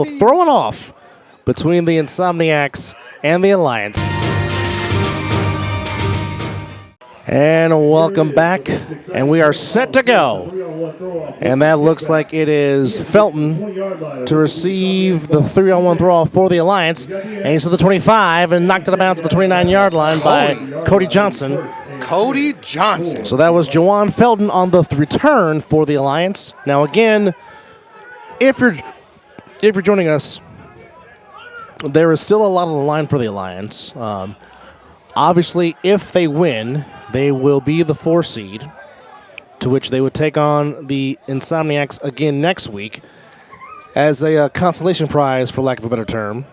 Throw it off between the Insomniacs and the Alliance. And welcome back, and we are set to go. And that looks like it is Felton to receive the 3-on-1 throw-off for the Alliance. And he's to the 25 and knocked it out of bounds at the 29-yard line by Cody Johnson. Cody Johnson. So that was Jawan Felton on the return for the Alliance. Now again, if you're joining us, there is still a lot on the line for the Alliance. Obviously, if they win, they will be the 4 seed, to which they would take on the Insomniacs again next week as a consolation prize, for lack of a better term.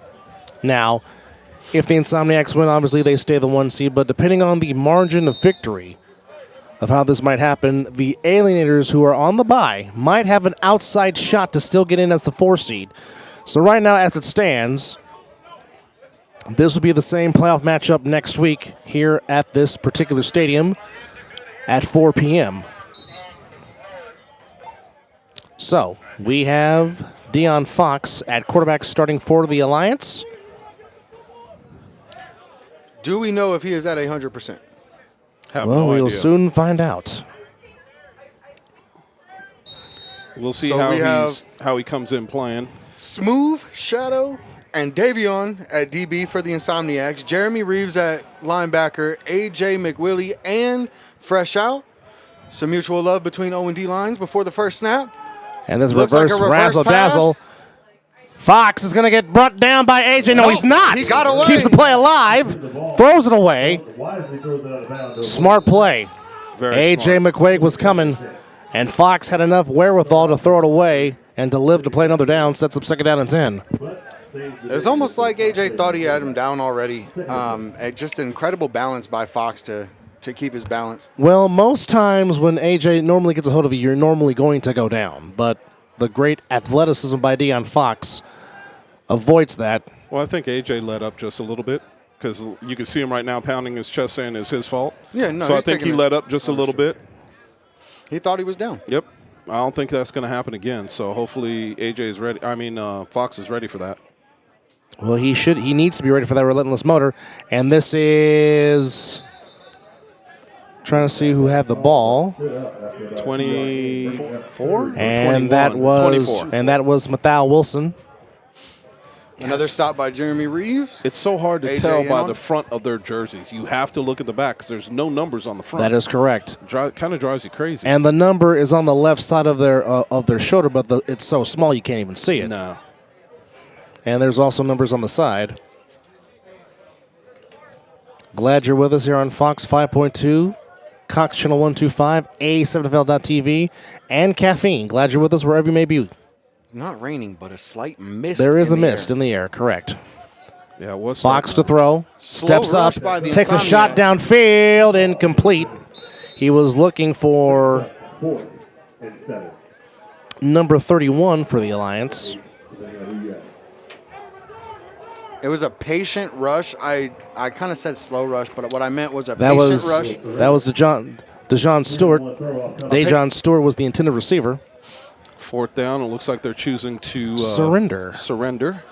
Now, if the Insomniacs win, obviously they stay the 1 seed, but depending on the margin of victory of how this might happen, the Alienators, who are on the bye, might have an outside shot to still get in as the 4 seed. So right now, as it stands, this will be the same playoff matchup next week here at this particular stadium at 4 p.m. So we have Dion Fox at quarterback starting for the Alliance. Do we know if he is at 100%? Well, we'll soon find out. We'll see So how he comes in playing. Smooth, Shadow, and Davion at DB for the Insomniacs. Jeremy Reeves at linebacker. AJ McWillie and Fresh Out. Some mutual love between O&D lines before the first snap. And this Looks reverse like a reverse razzle-dazzle. pass. Fox is going to get brought down by AJ. No, Nope, he's not. he got away. Keeps the play alive. Throws it away. Smart play. AJ McQuaig was coming, and Fox had enough wherewithal to throw it away and to live to play another down. Sets up 2nd down and 10. It was almost like AJ thought he had him down already. Just incredible balance by Fox to keep his balance. Well, most times when AJ normally gets a hold of you, you're normally going to go down. But the great athleticism by Dion Fox avoids that. Well, I think AJ let up just a little bit because you can see him right now pounding his chest saying it's his fault. Yeah, no. So I think he let up just a little bit. He thought he was down. Yep. I don't think that's going to happen again. So hopefully AJ is ready. Fox is ready for that. Well, he needs to be ready for that relentless motor. And this is trying to see who had the ball. 24? And that was 24. And that was Mathau Wilson. Another stop by Jeremy Reeves. It's so hard to AJ tell by on. the front of their jerseys. You have to look at the back because there's no numbers on the front. That is correct. Kind of drives you crazy. And the number is on the left side of their shoulder, but it's so small you can't even see it. No. And there's also numbers on the side. Glad you're with us here on Fox 5.2, Cox Channel 125, A7FL.TV, and Caffeine. Glad you're with us wherever you may be. Not raining, but a slight mist. There is a in the mist air. in the air, correct. Yeah, what's Fox to throw, steps up, rush by the takes a shot Insomniacs. downfield, incomplete. He was looking for number 31 for the Alliance. It was a patient rush. I kind of said slow rush, but what I meant was a patient rush. That was DeJon Stewart. DeJon Stewart was the intended receiver. 4th down. It looks like they're choosing to surrender,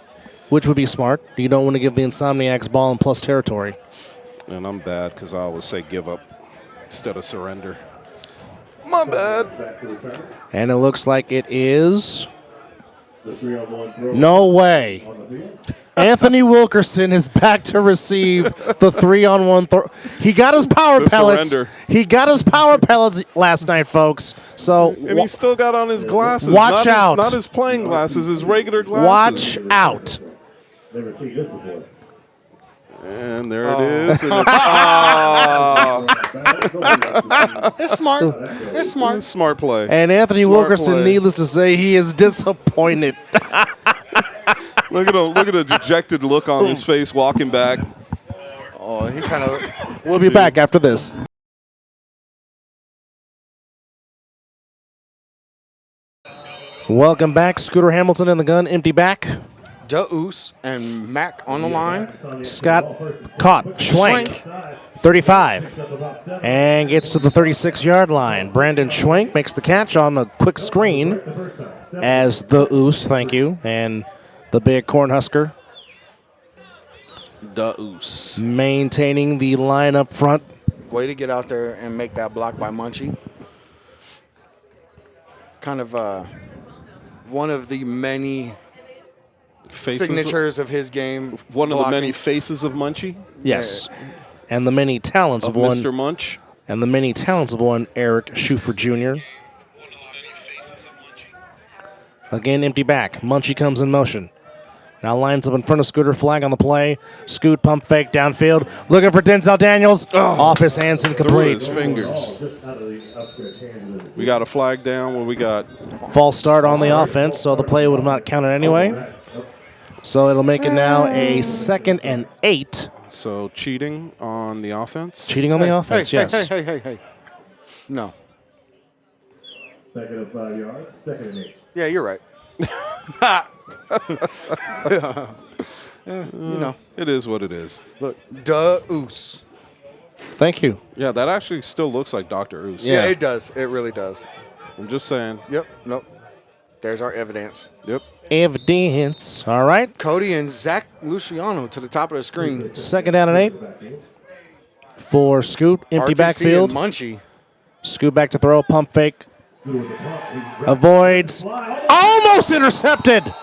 which would be smart. You don't want to give the Insomniacs ball in plus territory. And I'm bad because I always say give up instead of surrender. My bad. And it looks like it is. No way. Anthony Wilkerson is back to receive the 3-on-1 throw. He got his power pellets. Surrender. He got his power pellets last night, folks. So And he still got on his glasses. Watch out. Not his playing glasses, his regular glasses. watch out. And there it is. And It's smart. It's smart. smart play. And Anthony Smart Wilkerson, play. needless to say, he is disappointed. Look at the dejected look on his face walking back. Oh, he kind of. We'll be back after this. Welcome back. Scooter Hamilton in the gun, empty back. Deuce and Mac on the line. Scott caught. Schwenk. 35. And gets to the 36-yard line. Brandon Schwenk makes the catch on a quick screen as the Oos, thank you. And the big Cornhusker, Deuce. maintaining the line up front. Way to get out there and make that block by Munchie. Kind of one of the many signatures of his game. One of the blocking. many faces of Munchie. Yes. And the many talents of one. Mr. Munch. And the many talents of one Eric Schufer Jr. Again, empty back. Munchie comes in motion. Now lines up in front of Scooter, flag on the play. Scoot pump fake downfield. Looking for Denzel Daniels. Off his hands, Through incomplete. his fingers. We got a flag down where we got False start on the offense, so the play would have not counted anyway. So it'll make it now a 2nd and 8. so cheating on the offense. Cheating on the offense, yes. Hey. No. Second and 5 yards, 2nd and 8. Yeah, you're right. You know, It is what it is. look, Deuce. Thank you. Yeah, that actually still looks like Dr. Oos. Yeah. Yeah, it does. It really does. I'm just saying. Yep. Nope. There's our evidence. Yep. Evidence. All right. Cody and Zach Luciano to the top of the screen. 2nd down and 8. For Scoot, empty RTC backfield. and Munchie. Scoot back to throw, pump fake. Avoids. Almost intercepted.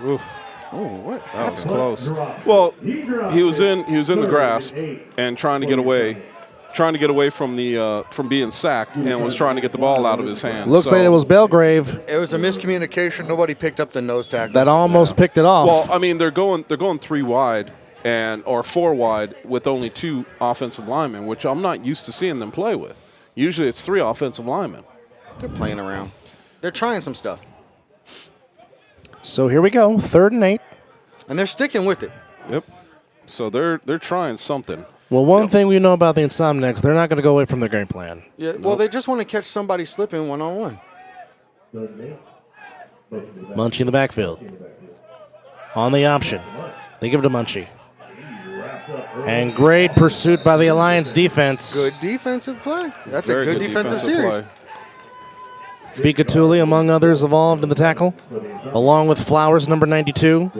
Oof. Oh, what? That was close. Well, he was in the grasp and trying to get away from the from being sacked and was trying to get the ball out of his hands. Looks like it was Belgrave It was a miscommunication. Nobody picked up the nose tackle. that almost picked it off. Well, I mean, they're going 3 wide or 4 wide with only 2 offensive linemen, which I'm not used to seeing them play with. Usually it's 3 offensive linemen. They're playing around. They're trying some stuff. So here we go, 3rd and 8. And they're sticking with it. Yep. So they're trying something. Well, one thing we know about the Insomniacs, they're not going to go away from their game plan. Yeah. Well, they just want to catch somebody slipping one-on-one. 3rd and 8. Munchie in the backfield. On the option. They give it to Munchie. And great pursuit by the Alliance defense. Good defensive play. That's Very a good defensive series. play. Fika Tooley, among others, involved in the tackle, along with Flowers, number 92.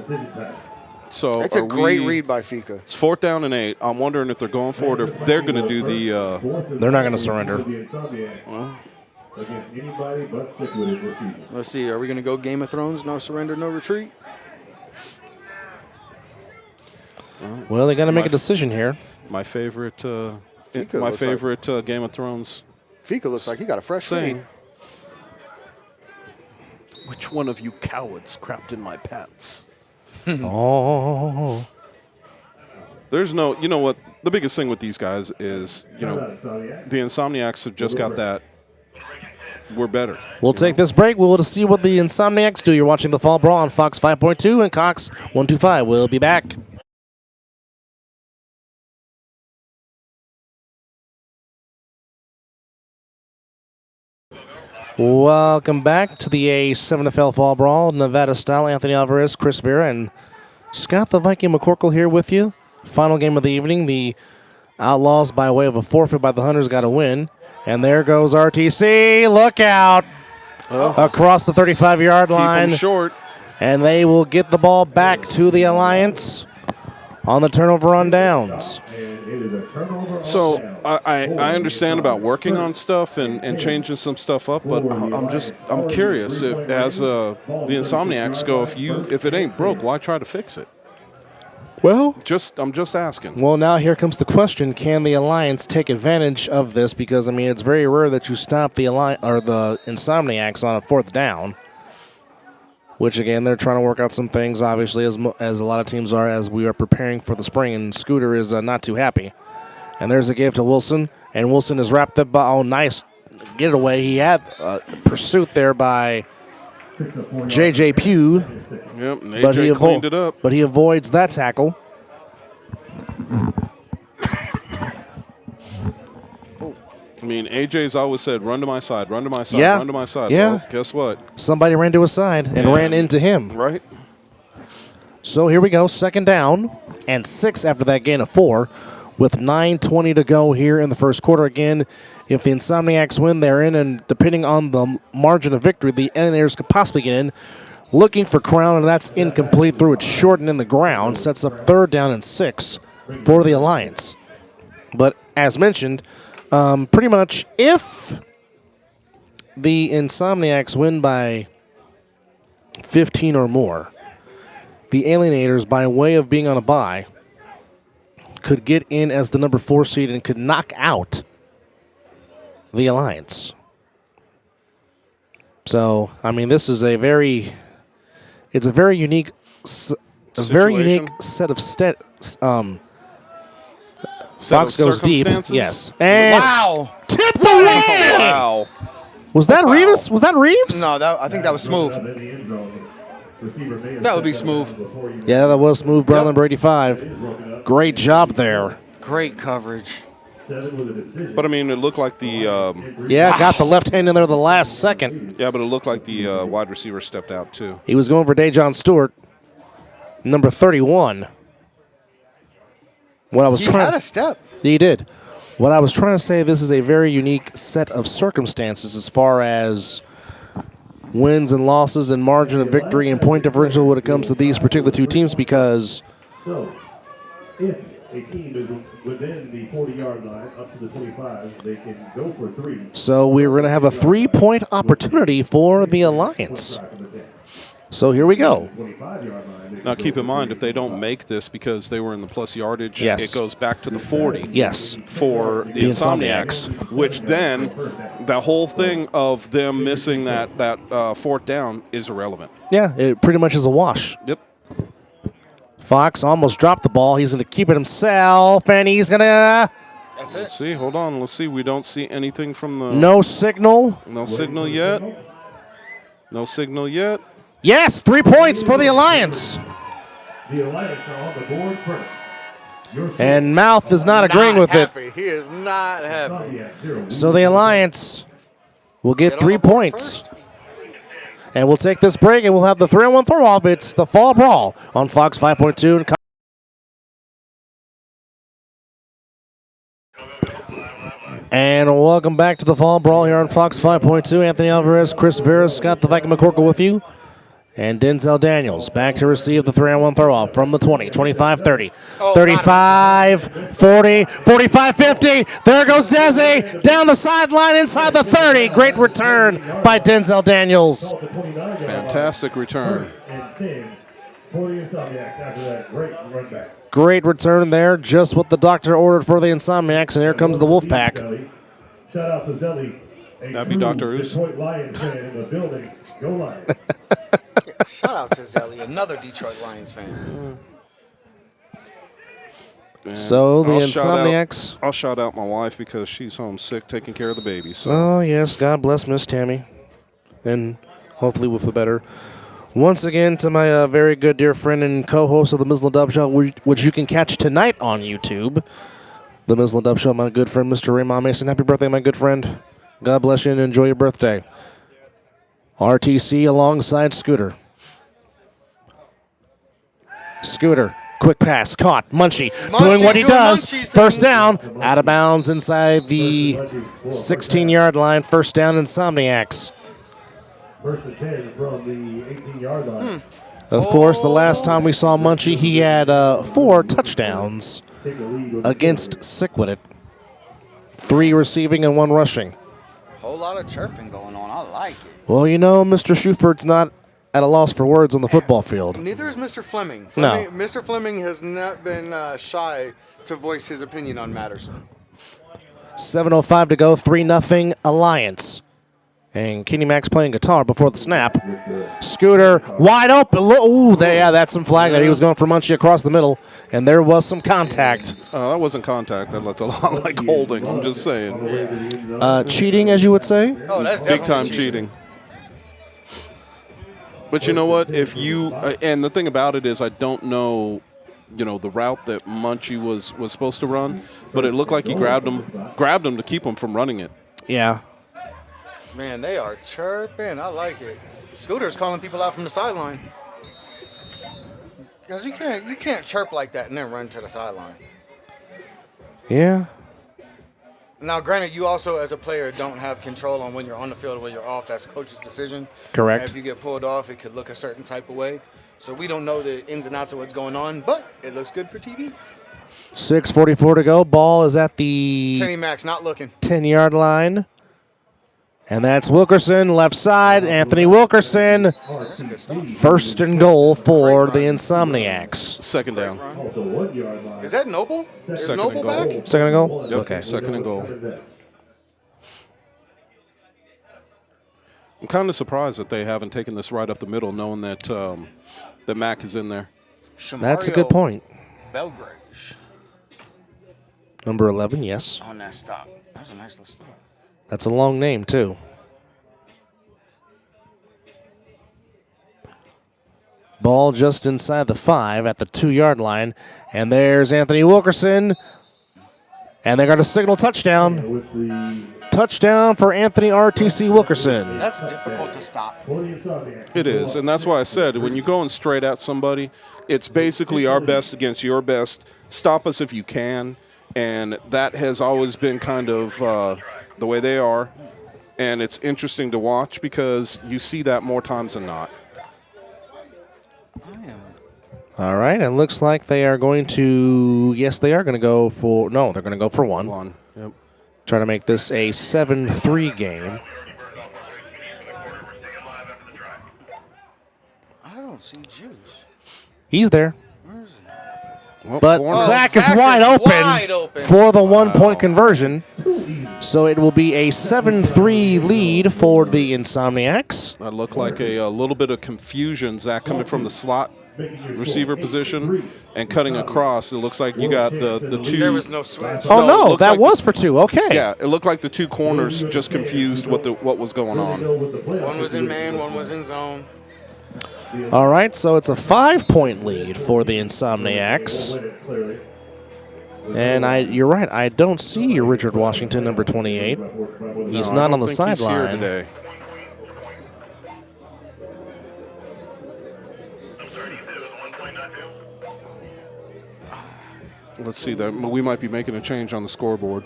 So That's a great we- read by Fika. It's 4th down and 8. I'm wondering if they're going for it or if they're going to do the. They're not going to surrender. The Insomniacs against anybody but sick with it this season. Let's see. Are we going to go Game of Thrones? No surrender, no retreat? Well, they got to make a decision here. My favorite. Fika My looks favorite Game of Thrones Fika looks like he got a fresh saying. fade. Which one of you cowards crapped in my pants? Oh. There's no, you know what? The biggest thing with these guys is, the Insomniacs have just got that. We're better. We'll take this break. We'll see what the Insomniacs do. You're watching the Fall Brawl on Fox 5.2 and Cox 125. We'll be back. Welcome back to the A7FL Fall Brawl, Nevada style. Anthony Alvarez, Chris Vera, and Scott the Viking McCorkle here with you. Final game of the evening. The Outlaws, by way of a forfeit by the Hunters, got a win. And there goes RTC. Look out. Across the 35-yard line. Keep them short. And they will get the ball back to the Alliance on the turnover on downs. So I understand about working on stuff and changing some stuff up, but I'm curious if as the Insomniacs go, if it ain't broke, why try to fix it? Well, I'm just asking. Well, now here comes the question: can the Alliance take advantage of this? Because I mean, it's very rare that you stop the the Insomniacs on a 4th down. Which again, they're trying to work out some things, obviously, as a lot of teams are, as we are preparing for the spring. And Scooter is not too happy. And there's a give to Wilson, and Wilson is wrapped up by nice getaway. He had pursuit there by J.J. Pugh. Yep, and AJ cleaned it up. But he avoids that tackle. I mean, AJ's always said, run to my side, run to my side, Yeah. run to my side. Yeah. Well, guess what? Somebody ran to his side and ran into him. Right? So here we go, 2nd down and 6 after that gain of 4 with 9:20 to go here in the first quarter. Again, if the Insomniacs win, they're in, and depending on the margin of victory, the Engineers could possibly get in. looking for Crown, and that's incomplete. Threw it short and in the ground. Sets up 3rd down and 6 for the Alliance. But as mentioned, pretty much if the Insomniacs win by 15 or more, the Alienators, by way of being on a bye, could get in as the number 4 seed and could knock out the Alliance. So, I mean, this is a very unique set of Fox goes deep. Yes. And Wow. tipped away. Wow. Was that Reeves? Was that Reeves? No, I think that was smooth. That would be smooth. Yeah, that was smooth. Bradley Brady 5. Great job there. Great coverage. But I mean, it looked like the Yeah, got the left hand in there the last second. but it looked like the wide receiver stepped out too. He was going for Dejon Stewart, number 31. What I was He trying had a step. He did. What I was trying to say, this is a very unique set of circumstances as far as wins and losses and margin of victory and point differential when it comes to these particular two teams, because So, if a team is within the 40-yard line up to the 25, they can go for 3. so we're going to have a 3-point opportunity for the Alliance. So here we go. 25-yard line. Now keep in mind, if they don't make this because they were in the plus yardage, Yes. it goes back to the 40. Yes. For the Insomniacs, which then the whole thing of them missing that 4th down is irrelevant. Yeah, it pretty much is a wash. Yep. Fox almost dropped the ball. He's going to keep it himself, and he's going to... That's it. Let's see. Hold on. Let's see. We don't see anything from the... No signal. No signal yet. No signal yet. Yes, 3 points for the Alliance. The Alliance are on the board first. And Mouth is not agreeing with it. He is not happy. So the Alliance will get Get on 3 the board points. first. And we'll take this break, and we'll have the 3-on-1 throw-off. It's the Fall Brawl on Fox 5.2. And welcome back to the Fall Brawl here on Fox 5.2. Anthony Alvarez, Chris Vera, Scott the Viking McCorkle with you. And Denzel Daniels back to receive the 3-on-1 throw-off from the 20, 25, 30, 35, 40, 45, 50. There goes Desi down the sideline inside the 30. Great return by Denzel Daniels. Fantastic return. And 10 for the Insomniacs after that great run back. Great return there, just what the doctor ordered for the Insomniacs, and here comes the Wolfpack. Shout out to Zelly. That'd be Dr. Oos. Detroit Lions fan in the building. Go Lions. Shout out to Zelly, another Detroit Lions fan. And So the I'll shout out- Insomniacs. I'll shout out my wife because she's home sick taking care of the baby. So Oh, yes, God bless Miss Tammy. And hopefully we'll feel better. Once again, to my very good dear friend and co-host of the Mizzle Dub Show, which you can catch tonight on YouTube. The Mizzle Dub Show, my good friend, Mr. Raymond Mason. Happy birthday, my good friend. God bless you and enjoy your birthday. RTC alongside Scooter. Scooter, quick pass, caught. Munchie doing what he doing does. Munchie's First thing. down, out of bounds inside the 16-yard line. First down, Insomniacs. First and 10 from the 18-yard line. Of course, the last time we saw Munchie, he had 4 touchdowns Take the lead with against Sick with it. 3 receiving and 1 rushing. Whole lot of chirping going on. I like it. Well, you know, Mr. Shuford's not at a loss for words on the football field. Neither is Mr. Fleming. No. Mr. Fleming has not been shy to voice his opinion on matters. 7:05 to go, 3-0 Alliance. And Kenny Max playing guitar before the snap. Scooter wide open. Ooh, that's some flag that he was going for Munchie across the middle, and there was some contact. that wasn't contact. That looked a lot like holding. I'm just saying. Cheating, as you would say. Oh, that's Big definitely time cheating. But you know what? If you and the thing about it is, I don't know, the route that Munchie was supposed to run, but it looked like he grabbed him to keep him from running it. Yeah. Man, they are chirping. I like it. Scooter's calling people out from the sideline. Because you can't chirp like that and then run to the sideline. Yeah. Now, granted, you also, as a player, don't have control on when you're on the field or when you're off. That's coach's decision. Correct. And if you get pulled off, it could look a certain type of way. So we don't know the ins and outs of what's going on, but it looks good for TV. 6:44 to go. Ball is at the Kenny Max not looking. 10-yard line. And that's Wilkerson, left side. Anthony Wilkerson, That's good stuff. first and goal for the Insomniacs. Second down. Off the 1 yard line. Is that Noble? Is Second Noble and goal. back? Second and goal? Yep, Okay. second and goal. I'm kind of surprised that they haven't taken this right up the middle, knowing that that Mac is in there. That's a good point. Belgrade Number 11, yes. on that stop. That's a nice little stop. That's a long name, too. Ball just inside the 5 at the 2-yard line. And there's Anthony Wilkerson. And they're going to signal touchdown. With the Touchdown for Anthony RTC Wilkerson. That's difficult to stop. for the Insomniacs. It is, and that's why I said when you're going straight at somebody, it's basically our best against your best. Stop us if you can, and that has always been kind of the way they are. And it's interesting to watch because you see that more times than not. All right, it looks like they are going to, yes, they are going to go for, no, they're going to go for one. One. Yep. Try to make this a 7-3 game. I don't see Juice. He's there. Well, But corner. Zach is Zach wide is open wide open. for the 1-point conversion. So it will be a 7-3 lead for the Insomniacs. That looked like a little bit of confusion. Zach coming from the slot receiver position and cutting across. It looks like you got the two. There was no switch. Oh, No, it no, looks that like was for 2. Okay. Yeah, it looked like the two corners just confused what was going on. One was in man, one was in zone. All right, so it's a 5-point lead for the Insomniacs. And you're right, I don't see Richard Washington, number 28. He's No, I not don't on the think he's here sideline. today. Let's see that we might be making a change on the scoreboard.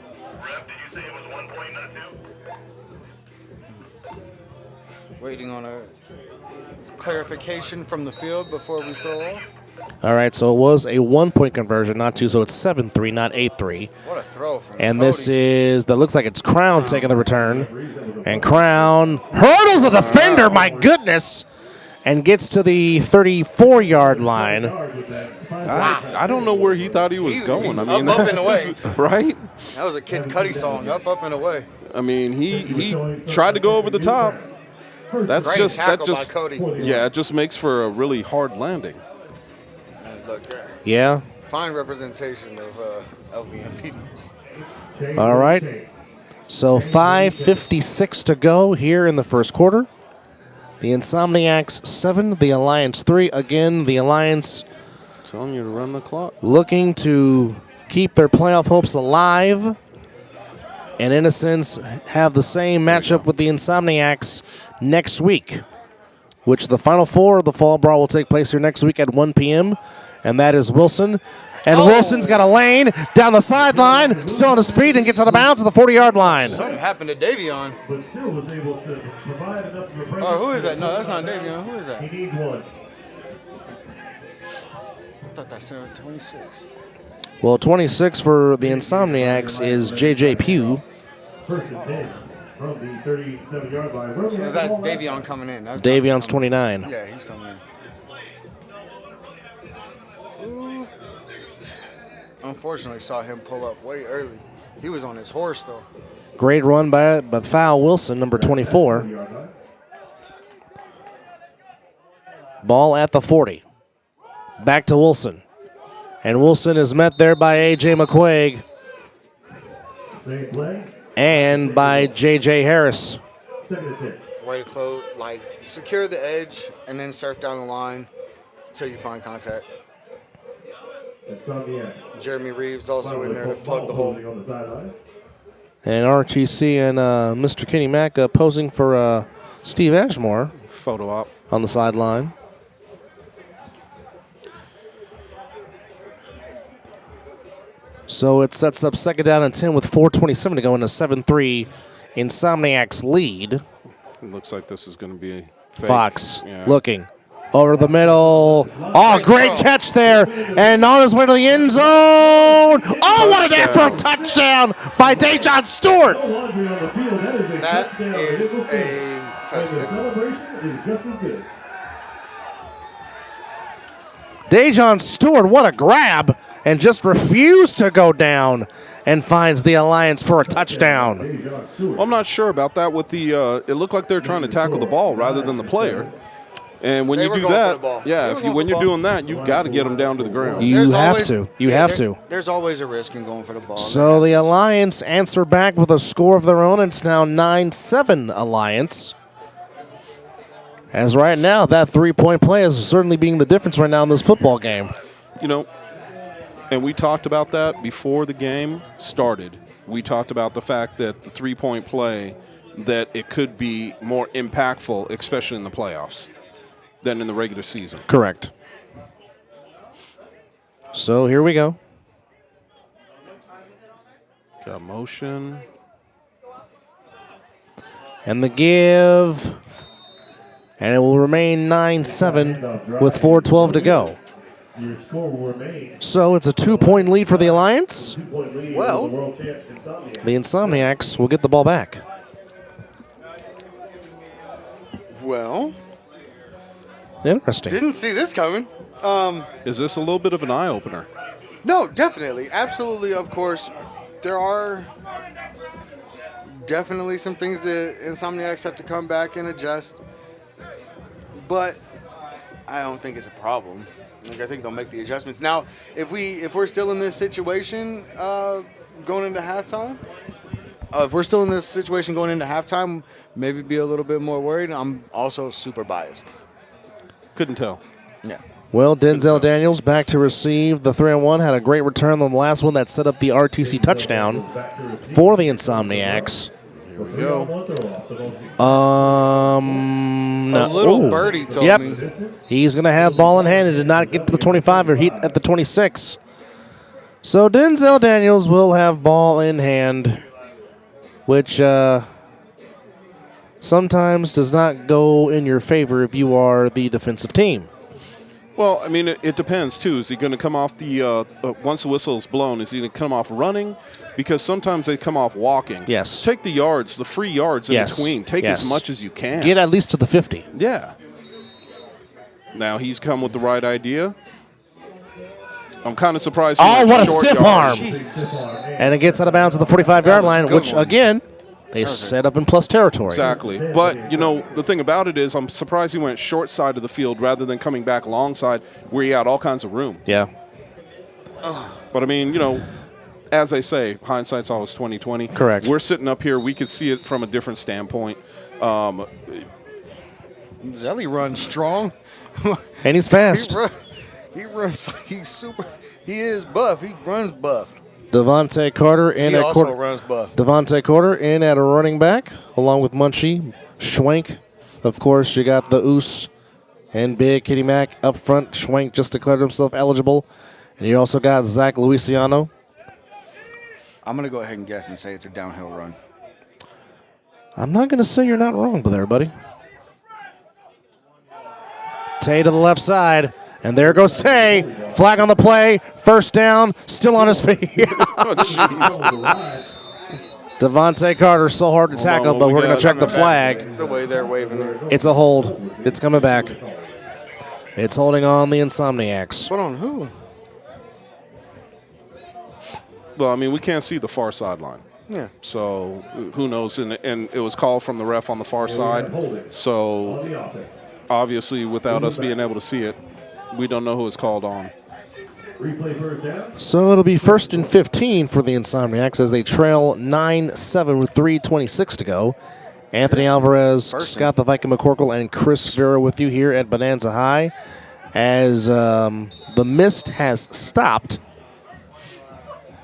Waiting on a clarification from the field before we throw off. All right, so it was a 1-point conversion, not 2, so it's 7-3, not 8-3. What a throw from And Cody. this is, that looks like it's Crown taking the return. And Crown hurdles the defender, my goodness, and gets to the 34-yard line. I don't know where he thought he was going. I mean, up and away. right? That was a Kid Cudi song, up and away. I mean, he tried to go over the top. That's Great just tackle that just by Cody. yeah, it just makes for a really hard landing. And look, Yeah. fine representation of LVMP. All right. So 5:56 to go here in the first quarter. The Insomniacs 7, the Alliance 3. Again, the Alliance Telling you to run the clock. looking to keep their playoff hopes alive. And Innocents have the same matchup with the Insomniacs next week, which the Final Four of the Fall Brawl will take place here next week at 1 p.m., and that is Wilson. And Wilson's got a lane down the sideline, still on his feet, and gets out of bounds at the 40-yard line. Something happened to Davion. But still was able to provide enough of a Oh, who is that? No, that's not Davion. Who is that? He needs one. I thought that said 26. Well, 26 for the Insomniacs is J.J. Pugh. First and 10 from the 37-yard line. Where we So have that's the ball Davion coming in. That's Davion's coming in. 29. Yeah, he's coming in. Ooh. Unfortunately, saw him pull up way early. He was on his horse, though. Great run by Foul Wilson, number 24. 40-yard line. Ball at the 40. Back to Wilson. And Wilson is met there by A.J. McQuaig Same play. and by J.J. Harris. Second and 10. Way to close, like, secure the edge and then surf down the line until you find contact. Insomniacs. Jeremy Reeves also in there to plug the Ball hole. posing on the sideline. And RTC and Mr. Kenny Mack posing for Steve Ashmore Photo op. on the sideline. So it sets up second down and 10 with 4:27 to go in a 7-3 Insomniacs lead. It looks like this is going to be fake. Fox Yeah. looking over the middle. Oh, great catch there. And on his way to the end zone. Oh, what an effort. Touchdown by Dejon Stewart. That is a touchdown. Celebration is just as good. Dejon Stewart, what a grab. And just refused to go down and finds the Alliance for a touchdown. Well, I'm not sure about that. With the, it looked like they're trying to tackle the ball rather than the player. And when They you were do going for that, the ball. yeah, They if were you, going when for you're the ball. doing that, you've got to get them down to the ground. You There's have always- to. You yeah, have there- to. There's always a risk in going for the ball. So the Alliance answer back with a score of their own. It's now 9-7 Alliance. As right now, that 3-point play is certainly being the difference right now in this football game. You know, and we talked about that before the game started. We talked about the fact that the 3-point play, that it could be more impactful, especially in the playoffs, than in the regular season. Correct. So here we go. Got motion. And the give. And it will remain 9-7 with 4:12 to go. Your score will remain So it's a 2-point lead for the Alliance. 2-point lead Well- over the world champ Insomniacs. The Insomniacs will get the ball back. Well, Interesting. didn't see this coming. Is this a little bit of an eye-opener? No, definitely. Absolutely, of course. There are definitely some things that Insomniacs have to come back and adjust. But I don't think it's a problem. Like, I think they'll make the adjustments. Now, if we're still in this situation going into halftime, maybe be a little bit more worried. I'm also super biased. Couldn't tell. Yeah. Well, Denzel Daniels back to receive the 3-1. Had a great return on the last one that set up the RTC touchdown for the Insomniacs. Here we go. No. A little Ooh. birdie told Yep. me. He's going to have ball in hand and did not get to the 25 or hit at the 26. So Denzel Daniels will have ball in hand, which sometimes does not go in your favor if you are the defensive team. Well, I mean, it depends, too. Is he going to come off the once the whistle is blown, is he going to come off running? Because sometimes they come off walking. Yes. Take the yards, the free yards in Yes. between. Take Yes. as much as you can. Get at least to the 50. Yeah. Now he's come with the right idea. I'm kind of surprised. He Oh, went what a short stiff yards. arm. And it gets out of bounds at the 45-yard line, good which, one. again, they set up in plus territory. Exactly. But, you know, the thing about it is I'm surprised he went short side of the field rather than coming back long side where he had all kinds of room. Yeah. But, I mean, you know, as they say, hindsight's always 20/20. Correct. We're sitting up here. We could see it from a different standpoint. Zelly runs strong. And he's fast. He runs. He is buff. He runs buff. Devontae Carter in He at also quarter. runs buff. Devontae Carter in at a running back, along with Munchie, Schwenk. Of course, you got the Oos and Big Kitty Mac up front. Schwenk just declared himself eligible. And you also got Zach Luciano. I'm going to go ahead and guess and say it's a downhill run. I'm not going to say you're not wrong, but there, buddy. Tay to the left side. And there goes Tay. Flag on the play. First down. Still on his feet. Oh, jeez. Devontae Carter, so hard to tackle, what but we we're going got? to check the flag. The way they're waving it. It's a hold. It's coming back. It's holding on the Insomniacs. But on who? Well, I mean, we can't see the far sideline. Yeah. So who knows? And it was called from the ref on the far side. So obviously, without us being able to see it, we don't know who it's called on. Replay first down. So it'll be 1st and 15 for the Insomniacs as they trail 9-7 with 3:26 to go. Anthony Alvarez, Scott the Viking McCorkle, and Chris Vera with you here at Bonanza High as the mist has stopped.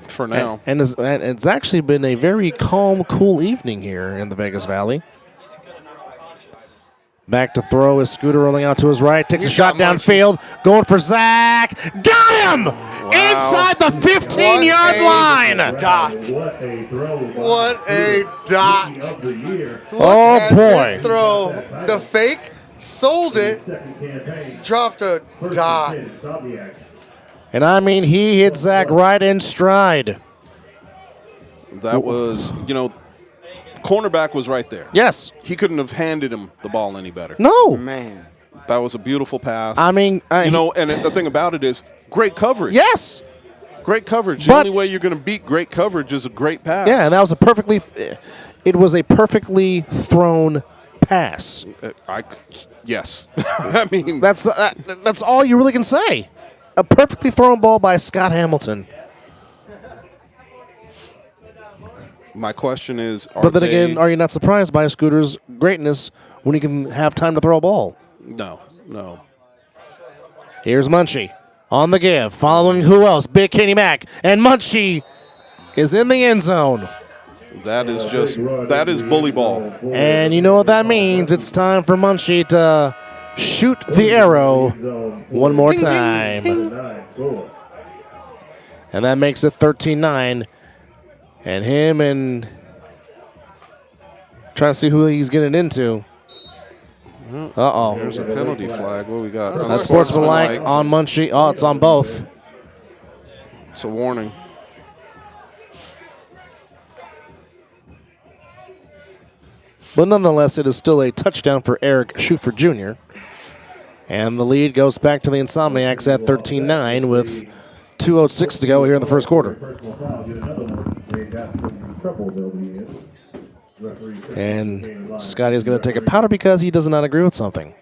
For now. And it's actually been a very calm, cool evening here in the Vegas Valley. Back to throw is Scooter rolling out to his right. Takes a shot got Munchie. downfield. Going for Zach. Got him! inside the 15-yard line. Dot. What a throw. What a dot. Of the year. Oh, At boy. this throw, the fake, sold it, Second campaign. dropped a First dot. and 10, Insomniacs. And I mean, he hit Zach right in stride. That was, cornerback was right there. Yes. He couldn't have handed him the ball any better. No. Man. That was a beautiful pass. I mean, and the thing about it is great coverage. yes. Great coverage. But- the only way you're going to beat great coverage is a great pass. Yeah, and that was it was a perfectly thrown pass. Yes. I mean, That's all you really can say. A perfectly thrown ball by Scott Hamilton. my question is, But then again, are you not surprised by Scooter's greatness when he can have time to throw a ball? No. Here's Munchie on the give, following who else? Big Kenny Mack. And Munchie is in the end zone. That is bully ball. And you know what that means. It's time for Munchie to shoot the arrow one more time. And that makes it 13-9. And him and trying to see who he's getting into. Uh-oh. There's a penalty flag. What we got? That's sportsmanlike on Munchie. Oh, it's on both. It's a warning. But nonetheless, it is still a touchdown for Eric Schuffer Jr. And the lead goes back to the Insomniacs at 13-9 with 2:06 to go here in the first quarter. Personal foul, get another one. They got some trouble they'll be in. Referee says And Scotty is going to take a powder because he does not agree with something.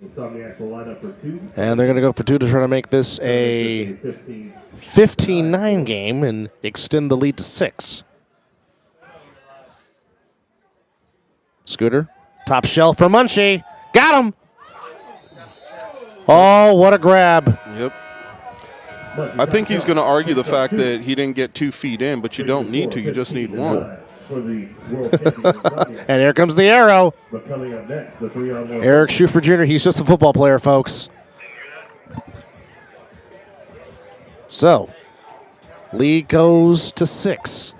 Insomniacs will line up for two. And they're going to go for two to try to make this a 15-9 game and extend the lead to 6. Scooter, top shelf for Munchie. Got him. Oh, what a grab. Yep. I think he's going to argue the fact that he didn't get 2 feet in, but you don't need to. You just need 1. And here comes the arrow. But coming up next, the 3-on-1. Eric Schuffer Jr., he's just a football player, folks. So, lead goes to 6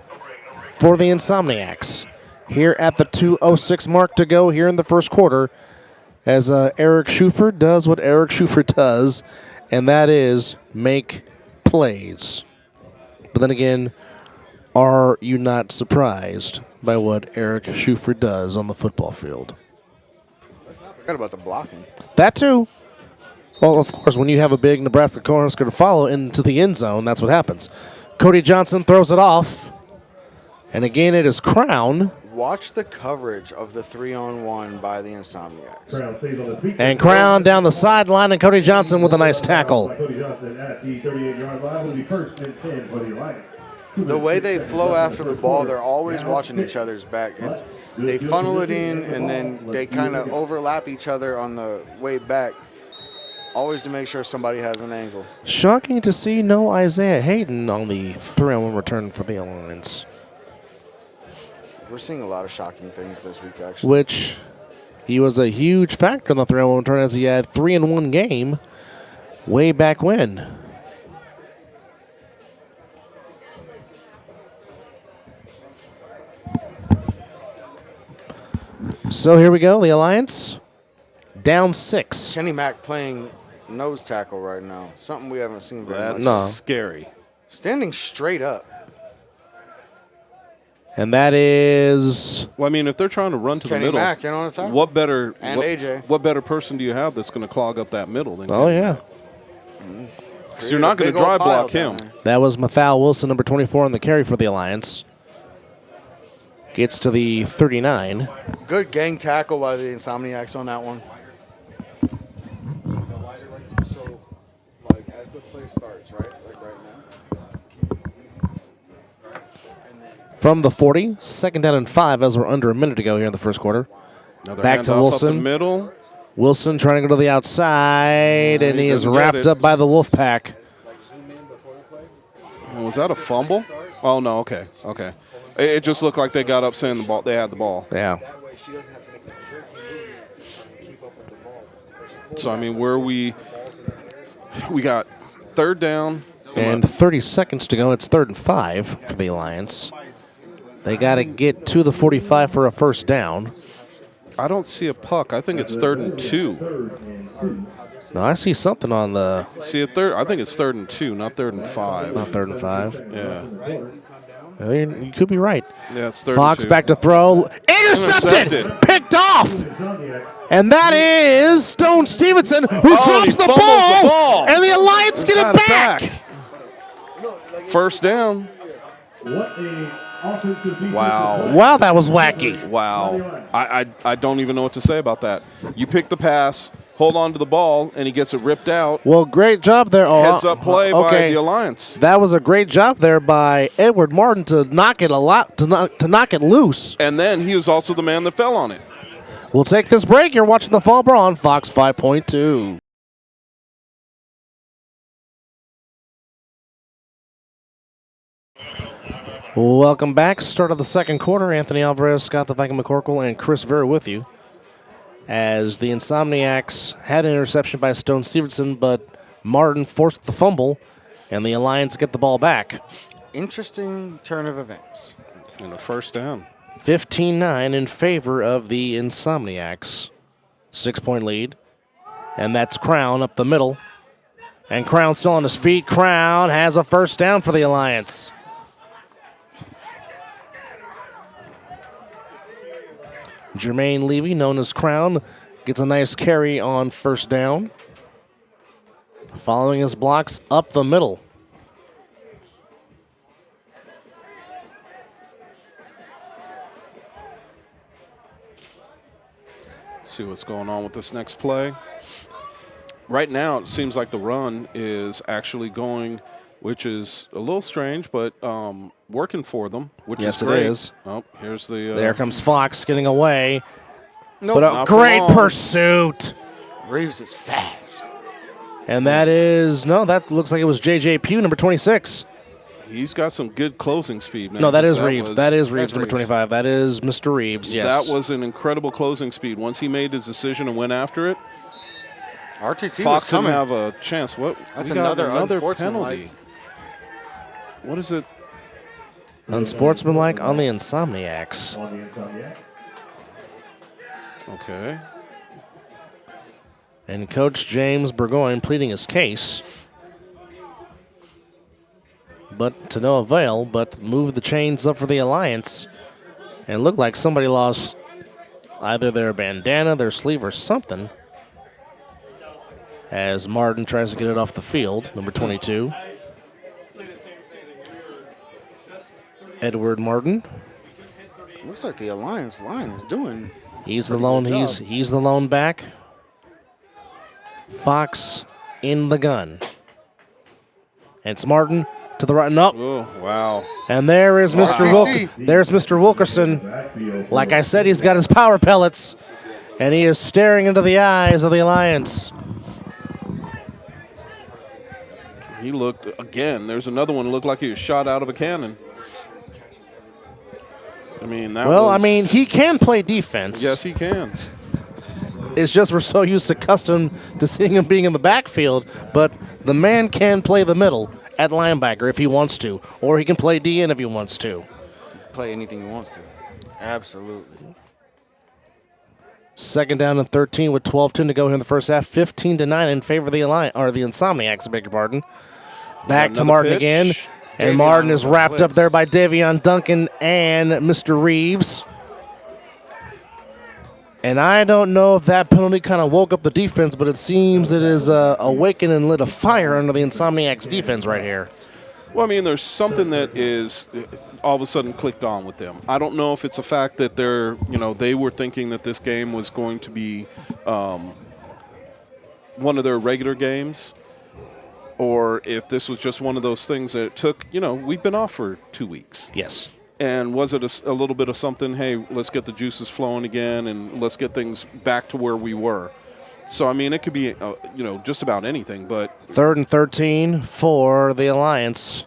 for the Insomniacs. Here at the 2:06 mark to go here in the first quarter, as Eric Schuffer does what Eric Schuffer does, and that is make plays. But then again, are you not surprised by what Eric Schuffer does on the football field? Let's not forget about the blocking. That too. Well, of course, when you have a big Nebraska cornerback to follow into the end zone, that's what happens. Cody Johnson throws it off. And again, it is Crown. Watch the coverage of the 3-on-1 by the Insomniacs. Crown stays on his feet. And Crown down the sideline, and Cody Johnson with a nice tackle. Cody Johnson at the 38-yard line will be first and 10 for the Alliance. The way they flow after the ball, they're always watching each other's back. They funnel it in, and then they kind of overlap each other on the way back, always to make sure somebody has an angle. Shocking to see no Isaiah Hayden on the 3-on-1 return for the Alliance, We're seeing a lot of shocking things this week, actually. which he was a huge factor in the 3-on-1 return as he had 3-in-1 game way back when. So here we go, the Alliance down 6. Kenny Mack playing nose tackle right now. Something we haven't seen very That's much. scary. Standing straight up. And that is Well, I mean, if they're trying to run to Kenny the middle, Mack in on the tackle. what better And AJ. What better person do you have that's going to clog up that middle than oh Kenny? yeah. Because you're not going to Big old dry block pile him. down there. That was Mathal Wilson, number 24 on the carry for the Alliance. Gets to the 39. Good gang tackle by the Insomniacs on that one. So, like, as the play starts, right? Like right now. From the 40, second down and 5 as we're under a minute to go here in the first quarter. Another Back to handoff up Wilson. the middle. Wilson trying to go to the outside, and he he is doesn't get wrapped it. up by the Wolfpack. Oh, was that a fumble? Oh no. Okay. It just looked like they got up saying the ball. They had the ball. Yeah. That way she doesn't have to make the jerky movements to try and keep up with the ball. So, I mean, we got third down. And 30 seconds to go. It's 3rd and 5 for the Alliance. They got to get to the 45 for a first down. I don't see a puck. I think it's 3rd and 2. No, I see something on the... See, I think it's 3rd and 2, not 3rd and 5. Not 3rd and 5. Yeah. You could be right. Yeah, it's 3rd Fox and 2. back to throw. Intercepted! Picked off! And that is Stone Stevenson, who drops the ball, and the Alliance get it back. First down. Wow. Wow, that was wacky. Wow. I don't even know what to say about that. You pick the pass, hold on to the ball, and he gets it ripped out. Well, great job there. Heads up play by the Alliance. That was a great job there by Edward Martin to knock it to knock it loose. And then he was also the man that fell on it. We'll take this break. You're watching the Fall Brawl on Fox 5.2. Welcome back. Start of the second quarter. Anthony Alvarez, Scott the Viking McCorkle, and Chris Vera with you. As the Insomniacs had an interception by Stone Stevenson, but Martin forced the fumble, and the Alliance get the ball back. Interesting turn of events. And a first down. 15-9 in favor of the Insomniacs. 6-point lead. And that's Crown up the middle. And Crown still on his feet. Crown has a first down for the Alliance. Jermaine Levy, known as Crown, gets a nice carry on first down. Following his blocks up the middle. See what's going on with this next play. Right now, it seems like the run is actually going, which is a little strange, but working for them, which is great. Yes, it is. Oh, here's the... There comes Fox getting away. Nope. But a Not for great long. pursuit. Reeves is fast. And that is, no, that looks like it was J.J. Pugh, number 26. He's got some good closing speed, man. No, that is because Reeves. That is Reeves, That's number Reeves. 25. That is Mr. Reeves, yes. That was an incredible closing speed. Once he made his decision and went after it, RTC Fox was didn't coming. have a chance. What? That's We got another penalty. unsportsmanlike. What is it? Unsportsmanlike on the Insomniacs. On the Insomniacs. Okay. And Coach James Burgoyne pleading his case. But to no avail, but moved the chains up for the Alliance. And it looked like somebody lost either their bandana, their sleeve, or something. As Martin tries to get it off the field, number 22. Edward Martin. Looks like the Alliance line is doing. He's the pretty lone. good job. He's the lone back. Fox in the gun. And it's Martin to the right. Nope. Oh, wow. And there is Mr. RTC. There's Mr. Wilkerson. Like I said, he's got his power pellets, and he is staring into the eyes of the Alliance. He looked, again, there's another one that looked like he was shot out of a cannon. I mean, that Well, was, I mean, he can play defense. Yes, he can. It's just we're so used to accustomed to seeing him being in the backfield, but the man can play the middle at linebacker if he wants to, or he can play DN if he wants to. Play anything he wants to. Absolutely. Second down and 13 with 12:10 to go here in the first half. 15-9 in favor of the Alliance, or the Insomniacs, I beg your pardon. Back to Another Martin pitch. again. And Davion Martin is with a wrapped up blitz. there by Davion Duncan and Mr. Reeves. And I don't know if that penalty kind of woke up the defense, but it seems it is awakened and lit a fire under the Insomniacs defense right here. Well, I mean, there's something that is all of a sudden clicked on with them. I don't know if it's a fact that they were thinking that this game was going to be one of their regular games, or if this was just one of those things that took, we've been off for 2 weeks. Yes. And was it a little bit of something, hey, let's get the juices flowing again and let's get things back to where we were. So, I mean, it could be, just about anything, but 3rd and 13 for the Alliance.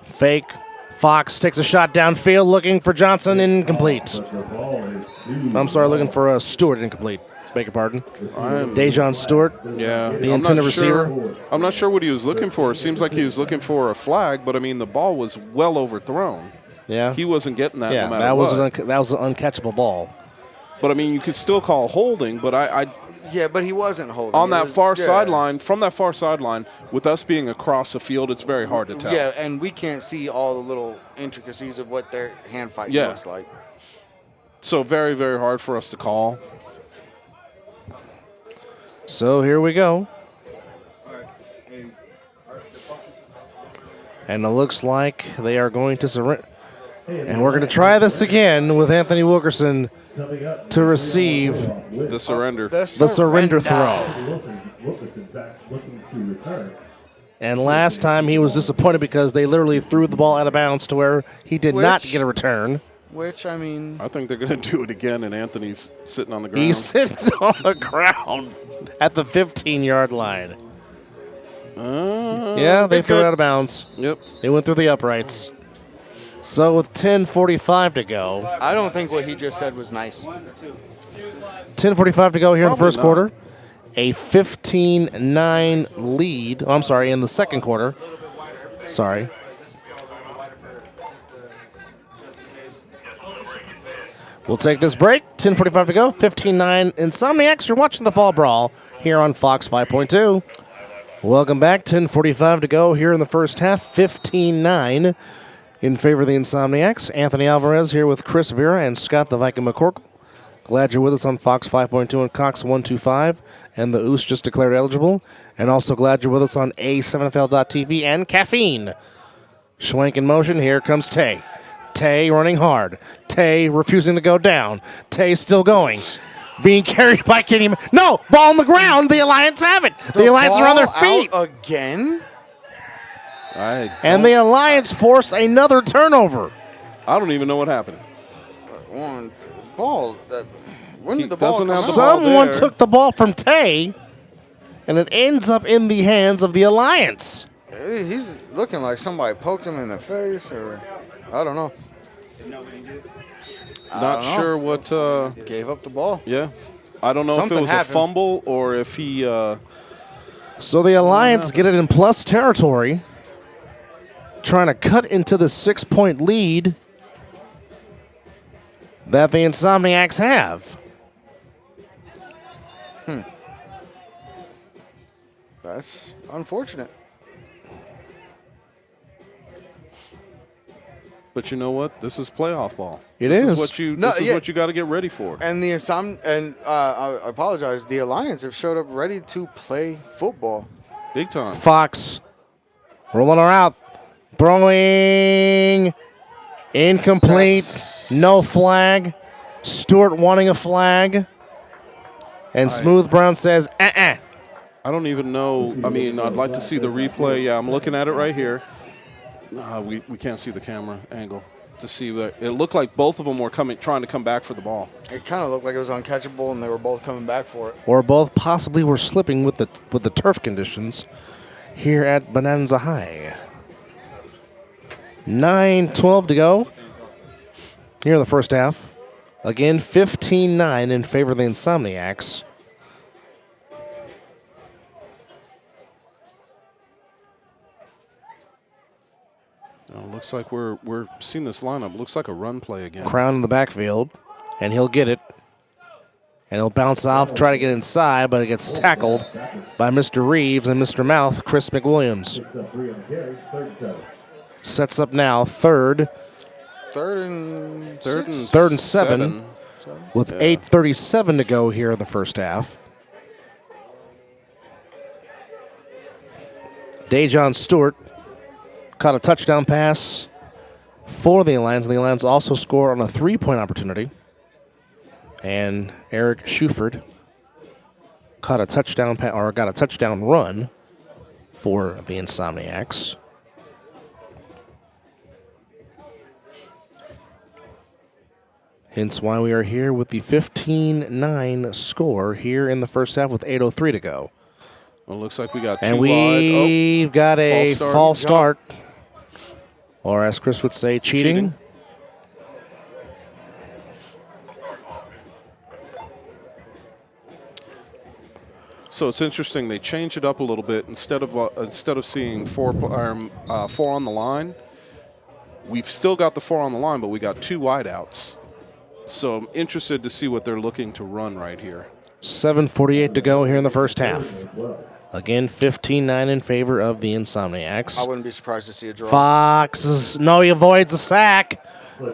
Fake. Fox takes a shot downfield looking for Johnson, incomplete. But the ball is due. I'm sorry, looking for Stewart, incomplete. Beg your pardon. I'm- Dejon Stewart. Yeah. The I'm intended not sure- receiver. I'm not sure what he was looking for. It seems like he was looking for a flag, but I mean, the ball was well overthrown. Yeah. He wasn't getting that Yeah, no matter that was what. that was an uncatchable ball. But I mean, you could still call holding, but Yeah, but he wasn't holding. on He that was- far yeah. sideline, from that far sideline, with us being across the field, it's very hard to tell. Yeah, and we can't see all the little intricacies of what their hand fight Yeah. looks like. So very, very hard for us to call. So here we go. And it looks like they are going to surrender. And we're going to try this again with Anthony Wilkerson Coming up, to receive The surrender. the surrender throw. Wilkerson's back looking to return. And last time he was disappointed because they literally threw the ball out of bounds to where he did not Which- get a return. Which, I mean, I think they're going to do it again, and Anthony's sitting on the ground. He's sitting on the ground at the 15-yard line. Yeah, they It's threw it good. out of bounds. Yep. They went through the uprights. So with 10:45 to go, I don't think what he just said was nice. 10:45 to go here in the Probably first not. quarter. A 15-9 lead. Oh, I'm sorry, in the second quarter. Sorry. We'll take this break. 10:45 to go. 15-9 Insomniacs. You're watching the Fall Brawl here on Fox 5.2. Welcome back. 10:45 to go here in the first half. 15-9 in favor of the Insomniacs. Anthony Alvarez here with Chris Vera and Scott the Viking McCorkle. Glad you're with us on Fox 5.2 and Cox 125, and the Oos just declared eligible. And also glad you're with us on A7FL.TV and Caffeine. Schwank in motion. Here comes Tay. Tay running hard. Tay refusing to go down. Tay still going. Being carried by Kenny. No! Ball on the ground. The Alliance have it. The Alliance are on their Ball feet. out again? And the Alliance force another turnover. I don't even know what happened. Ball. When He did the ball doesn't come have out? the ball. Someone there. took the ball from Tay, and it ends up in the hands of the Alliance. He's looking like somebody poked him in the face, or I don't know. Not know. sure what. Gave up the ball. Yeah. I don't know Something if it was happened. a fumble or if he. So the Alliance get it in plus territory, trying to cut into the 6-point lead that the Insomniacs have. That's unfortunate. But you know what? This is playoff ball. It this is. is what you. No, This is yeah. what you got to get ready for. And I apologize. The Alliance have showed up ready to play football. Big time. Fox rolling her out, throwing incomplete, no flag. Stewart wanting a flag, and Smooth Brown says, "Uh-uh." I don't even know. I mean, I'd like to see the replay. Yeah, I'm looking at it right here. We can't see the camera angle to see that. It looked like both of them were trying to come back for the ball. It kind of looked like it was uncatchable, and they were both coming back for it. Or both possibly were slipping with the turf conditions here at Bonanza High. 9:12 to go here in the first half. Again, 15-9 in favor of the Insomniacs. Looks like we're seeing this lineup. Looks like a run play again. Crown in the backfield, and he'll get it. And he'll bounce off, try to get inside, but it gets tackled by Mr. Reeves and Mr. Mouth, Chris McWilliams. Picks up 3 on the carry, 3rd and 7. Sets up now third Third and Third six? and 7 with 8:37 to go here in the first half. Dejon Stewart caught a touchdown pass for the Alliance. The Alliance also scored on a 3-point opportunity. And Eric Schuford caught a touchdown got a touchdown run for the Insomniacs. Hence why we are here with the 15-9 score here in the first half with 8:03 to go. Well, looks like we got And two wide. we've got a false start. false start. Or as Chris would say, cheating. Cheating. So it's interesting. They change it up a little bit. Instead of seeing four on the line, we've still got the 4 on the line, but we got 2 wideouts. So I'm interested to see what they're looking to run right here. 7:48 to go here in the first half. Again, 15-9 in favor of the Insomniacs. I wouldn't be surprised to see a draw. Fox, no, he avoids the sack.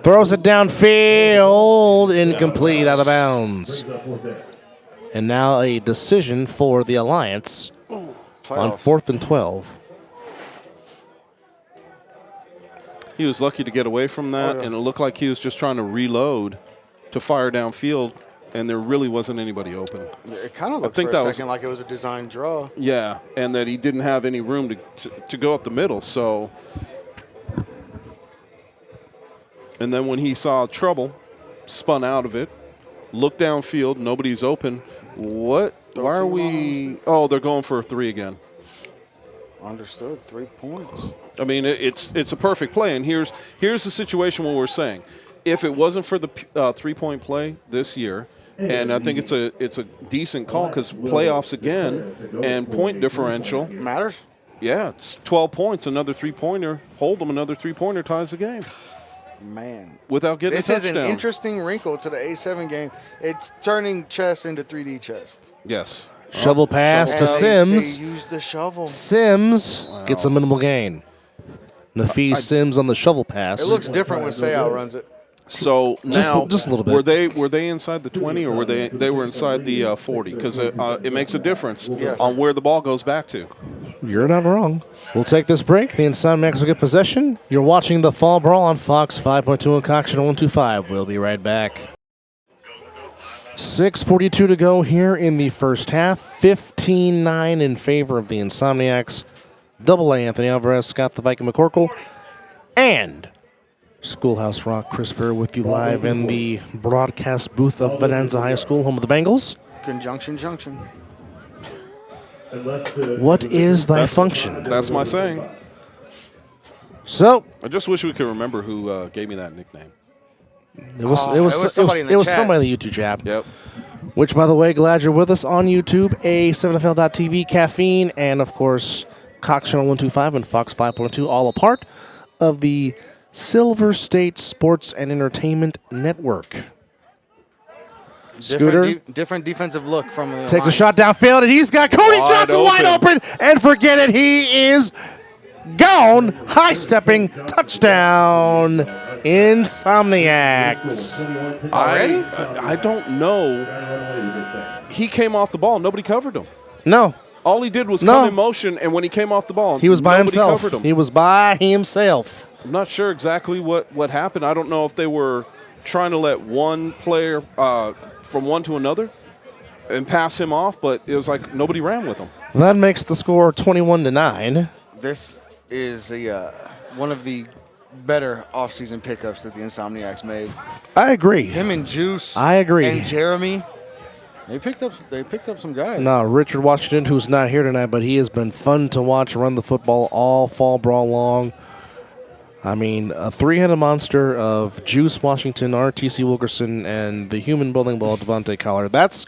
Throws it downfield, incomplete, out of bounds. And now a decision for the Alliance on Playoff. 4th and 12. He was lucky to get away from that, and it looked like he was just trying to reload to fire downfield, and there really wasn't anybody open. It kind of looked think for a that was- second like it was a design draw. Yeah, and that he didn't have any room to go up the middle. So, and then when he saw trouble, spun out of it, looked downfield, nobody's open. What? Why are we? Oh, they're going for a 3 again. Understood. 3 points. I mean, it's a perfect play, and here's the situation where we're saying, if it wasn't for the 3-point play this year, and I think it's a decent call because playoffs again and point differential Matters? Yeah, it's 12 points, another 3-pointer. Hold them, another 3-pointer ties the game Man. without getting This a is touchdown. an interesting wrinkle to the A7 game. It's turning chess into 3D chess. Yes. Shovel pass to And Sims. They use the shovel. Sims gets a minimal gain. Nafis Sims on the shovel pass. It looks different when Seau runs it. So now, just a little bit. Were they inside the 20 or were they were inside the 40? Because it makes a difference Yes. on where the ball goes back to. You're not wrong. We'll take this break. The Insomniacs will get possession. You're watching the Fall Brawl on Fox 5.2 and Cox Channel 125. We'll be right back. 6:42 to go here in the first half. 15-9 in favor of the Insomniacs. Double A Anthony Alvarez, Scott the Viking McCorkle, and Schoolhouse Rock Chris Burr with you live in the broadcast booth of Bonanza High School, home of the Bengals. Conjunction junction. What is thy function? That's my saying. So I just wish we could remember who gave me that nickname. it was somebody in the chat. somebody in the YouTube chat. Yep. Which, by the way, glad you're with us on YouTube, A7FL.TV, Caffeine, and of course Cox Channel 125 and Fox 5.2, all a part of the Silver State Sports and Entertainment Network. Scooter Different defensive look from the takes a Alliance. shot downfield, and he's got Cody Wide Johnson wide open, and forget it, he is gone. High-stepping touchdown, Insomniacs. Already? I don't know. He came off the ball. Nobody covered him. No, All he did was No. come in motion, and when he came off the ball, he was by nobody himself. covered him. He was by himself. I'm not sure exactly what happened. I don't know if they were trying to let one player from one to another and pass him off, but it was like nobody ran with him. That makes the score 21-9. This is one of the better offseason pickups that the Insomniacs made. I agree. Him and Juice. I agree. And Jeremy. They picked up some guys. No, Richard Washington, who's not here tonight, but he has been fun to watch run the football all fall brawl long. I mean, a three-headed monster of Juice Washington, RTC Wilkerson, and the human bowling ball, Devontae Carter. That's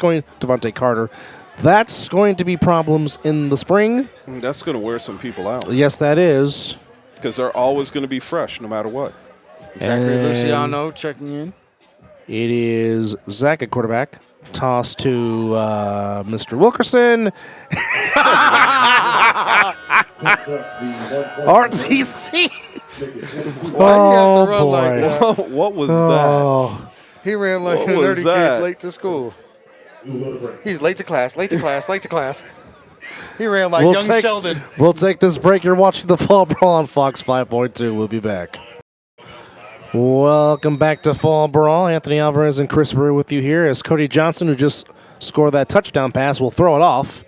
going to be problems in the spring. That's going to wear some people out Yes, that is. because they're always going to be fresh no matter what. Zachary And Luciano checking in. It is Zach at quarterback. Toss to Mr. Wilkerson. RTC. Why do you have to run like boy. that? What was that? Oh, He ran like What a was nerdy that? kid late to school. He's late to class, late to class, late to class. He ran like young Sheldon. We'll take this break. You're watching the Fall Brawl on Fox 5.2. We'll be back. Welcome back to Fall Brawl. Anthony Alvarez and Chris Brewer with you here as Cody Johnson, who just scored that touchdown pass, will throw it off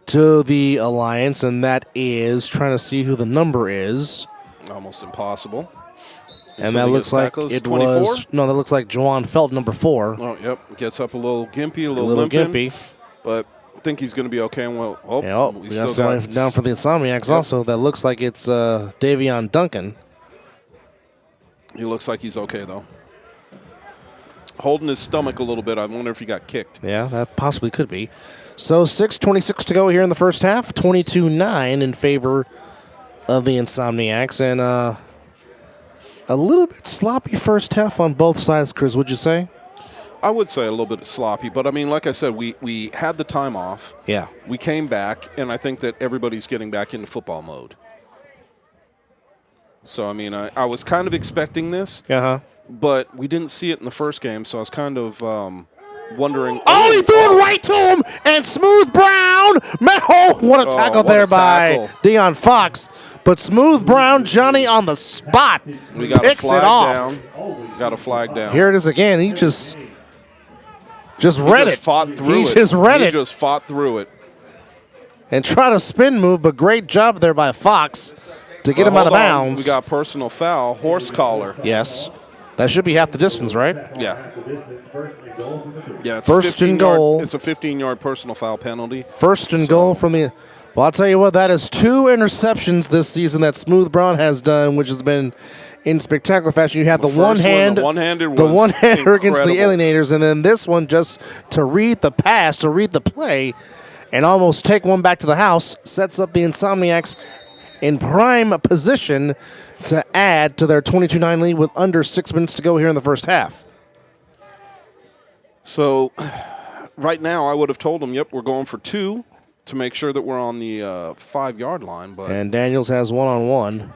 to the Alliance, and that is trying to see who the number is. Almost impossible. And Until that he looks gets like tackled. it 24? was no. That looks like Juwan Felt, number 4. Oh, yep. Gets up a little gimpy, a A little little limping, gimpy. but I think he's going to be okay. And well, Yeah, we we still got somebody down for the Insomniacs also. That looks like it's Davion Duncan. He looks like he's okay though. holding his stomach a little bit. I wonder if he got kicked. Yeah, that possibly could be. So 6:26 to go here in the first half. 22-9 in favor of the Insomniacs. And a little bit sloppy first half on both sides, Chris, would you say? I would say a little bit sloppy, but I mean, like I said, we had the time off. Yeah. We came back, and I think that everybody's getting back into football mode. So, I mean, I was kind of expecting this, but we didn't see it in the first game, so I was kind of wondering. Oh, he threw it right to him, and Smooth Brown. Oh, what a tackle there by Deion Fox. But Smooth Brown, Johnny on the spot, we got picks a flag it off. Down. Got a flag down. Here it is again. He just read it. Fought through it. He just read it. He just fought through it. And tried a spin move, but great job there by Fox to get him out of bounds. We got personal foul, horse collar. Yes. That should be half the distance, right? Yeah. Yeah, it's first and goal. It's a 15-yard personal foul penalty. First and goal from the. Well, I'll tell you what, that is 2 interceptions this season that Smooth Brown has done, which has been in spectacular fashion. You have the one-hander against the Alienators, and then this one just to read the pass, to read the play, and almost take one back to the house, sets up the Insomniacs in prime position to add to their 22-9 lead with under 6 minutes to go here in the first half. So right now I would have told them, yep, we're going for 2 to make sure that we're on the 5-yard line. And Daniels has one-on-one.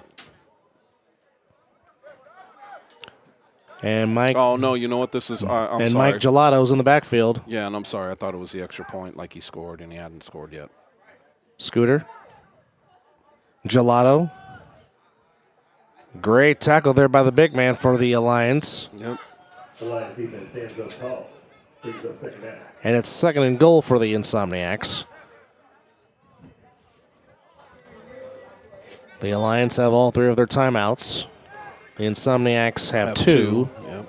And Mike. Oh, no, you know what this is? I'm and sorry. Mike Gelato's in the backfield. Yeah, and I'm sorry. I thought it was the extra point like he scored, and he hadn't scored yet. Scooter. Gelato. Great tackle there by the big man for the Alliance. Yep. Alliance defense stands up tall. Brings up second down. And it's second and goal for the Insomniacs. The Alliance have all 3 of their timeouts. The Insomniacs have 2. Yep.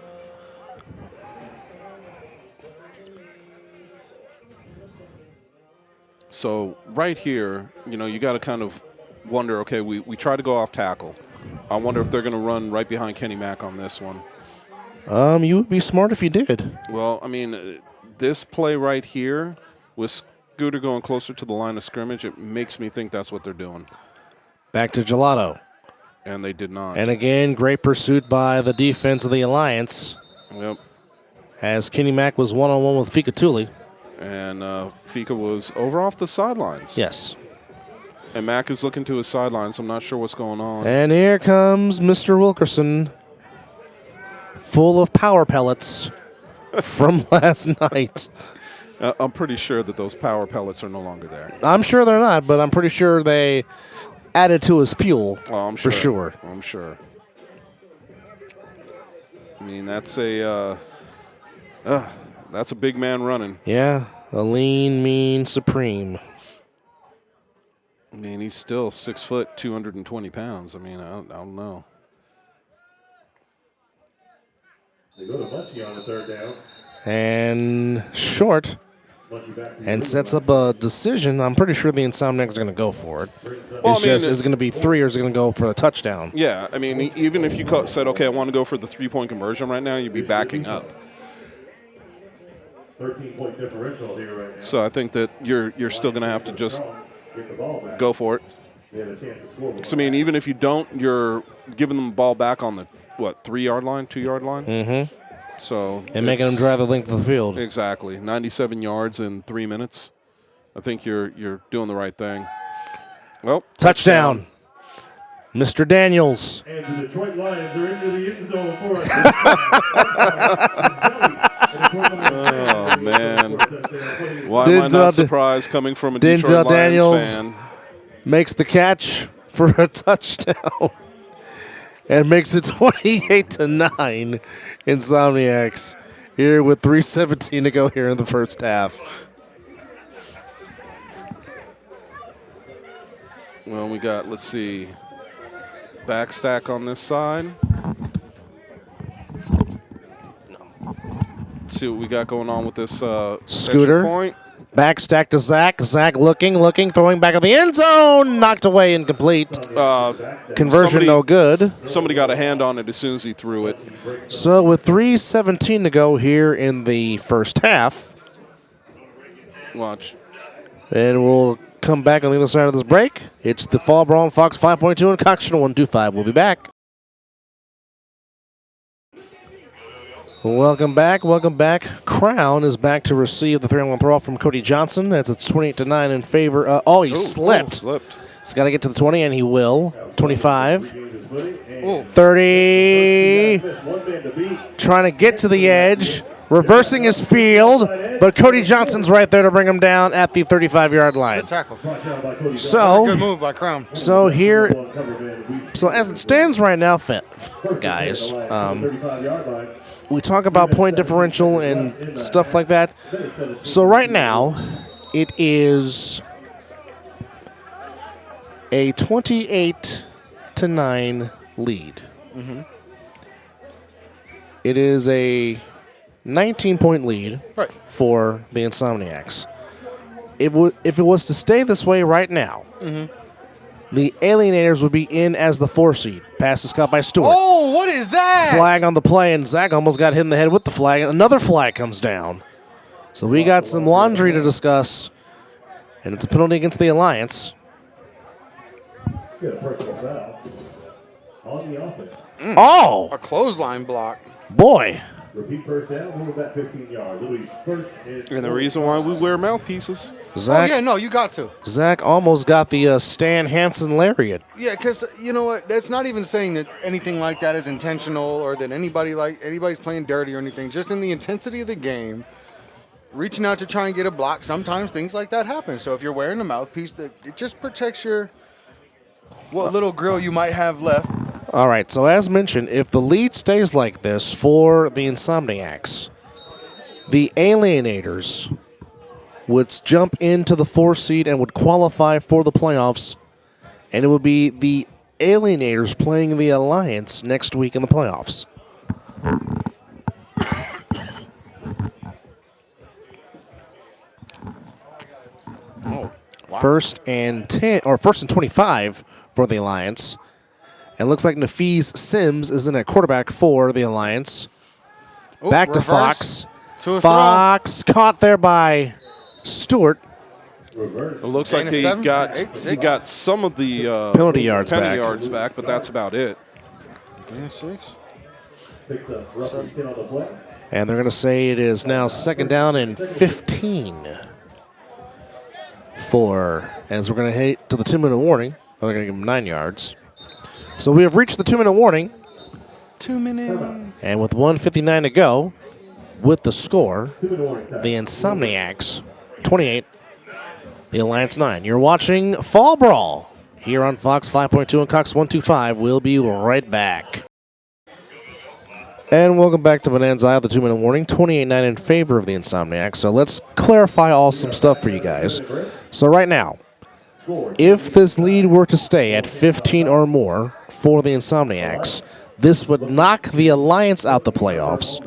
So right here, you know, you got to kind of wonder, okay, we try to go off tackle. I wonder if they're going to run right behind Kenny Mack on this one. You would be smart if you did. Well, I mean, this play right here with Scooter going closer to the line of scrimmage, it makes me think that's what they're doing. Back to Gelato. And they did not. And again, great pursuit by the defense of the Alliance. Yep. As Kenny Mack was one-on-one with Fika Thule. And Fika was over off the sidelines. Yes. And Mack is looking to his sidelines. I'm not sure what's going on. And here comes Mr. Wilkerson, full of power pellets from last night. I'm pretty sure that those power pellets are no longer there. I'm sure they're not, but I'm pretty sure they added to his fuel. Oh, I'm sure. For sure. I'm sure. I mean, that's a big man running. Yeah, a lean, mean, supreme. I mean, he's still 6 foot, 220 pounds. I mean, I don't know. They go to Munchie on the third down. And short. And sets up a decision. I'm pretty sure the Insomniacs are going to go for it. Well, is it going to be 3 or is it going to go for a touchdown? Yeah, I mean, even if you said, okay, I want to go for the 3-point conversion right now, you'd be backing up. 13-point differential here right now. So I think that you're still going to have to just go for it. So, I mean, even if you don't, you're giving them the ball back on the, 3-yard line, 2-yard line? Mm-hmm. So and making them drive the length of the field. Exactly. 97 yards in 3 minutes. I think you're doing the right thing. Well, touchdown. Mr. Daniels. And the Detroit Lions are into the end zone for us. Oh, man. Why am I not surprised coming from a Detroit Lions fan? Makes the catch for a touchdown. And makes it 28-9. Insomniacs here with 3:17 to go here in the first half. Well, we got, let's see, backstack on this side. Let's see what we got going on with this Scooter extra point. Back stack to Zach. Zach looking, throwing back of the end zone. Knocked away, incomplete. Conversion no good. Somebody got a hand on it as soon as he threw it. So with 3:17 to go here in the first half. Watch. And we'll come back on the other side of this break. It's the Fall Brawl on Fox 5.2 and Cox Channel 125. We'll be back. Welcome back. Crown is back to receive the 3-on-1 throw from Cody Johnson. That's it's 28-9 in favor. He slipped. He's got to get to the 20, and he will. 25. 30. Trying to get to the edge. Reversing his field, but Cody Johnson's right there to bring him down at the 35-yard line. Good tackle. So, Good move by Crown. So as it stands right now, guys, we talk about point differential and stuff like that. So right now, it is a 28-9 lead. Mm-hmm. It is a 19-point lead Right. for the Insomniacs. If it was to stay this way right now, the Alienators would be in as the 4 seed. Pass is caught by Stewart. Oh, what is that? Flag on the play, and Zach almost got hit in the head with the flag. Another flag comes down. So we got some laundry to discuss, and it's a penalty against the Alliance. Get a personal foul on the offense. Oh, A clothesline block. boy. Repeat first down. Move that 15 yards. It'll be first And the reason why we wear mouthpieces. Zach, Oh, yeah, no, you got to. Zach almost got the Stan Hansen lariat. Yeah, because you know what? That's not even saying that anything like that is intentional or that anybody's playing dirty or anything. Just in the intensity of the game, reaching out to try and get a block, sometimes things like that happen. So if you're wearing a mouthpiece, it just protects what little grill you might have left. All right, so as mentioned, if the lead stays like this for the Insomniacs, the Alienators would jump into the 4 seed and would qualify for the playoffs, and it would be the Alienators playing the Alliance next week in the playoffs. Oh, wow. First and 25 for the Alliance. And looks like Nafeez Sims is in at quarterback for the Alliance. Oh, Back to reverse. Fox. To a Fox caught there by Stewart. It looks like Gain of he 7, got 8, 6. he got some of the Penalty yards back, but that's about it. Gain of 6. picks up roughly 10 on the play. And they're going to say it is now second down and 15 as we're going to head to the 2-minute warning. They're going to give them 9 yards. So we have reached the 2-minute warning. 2 minutes. And with 1:59 to go, with the score, 2-minute warning time. the Insomniacs 28, the Alliance 9. You're watching Fall Brawl here on Fox 5.2 and Cox 125. We'll be right back. And welcome back to Bonanza Eye, the 2-minute warning, 28-9 in favor of the Insomniacs. So let's clarify some stuff for you guys. So right now, if this lead were to stay at 15 or more for the Insomniacs, this would knock the Alliance out the playoffs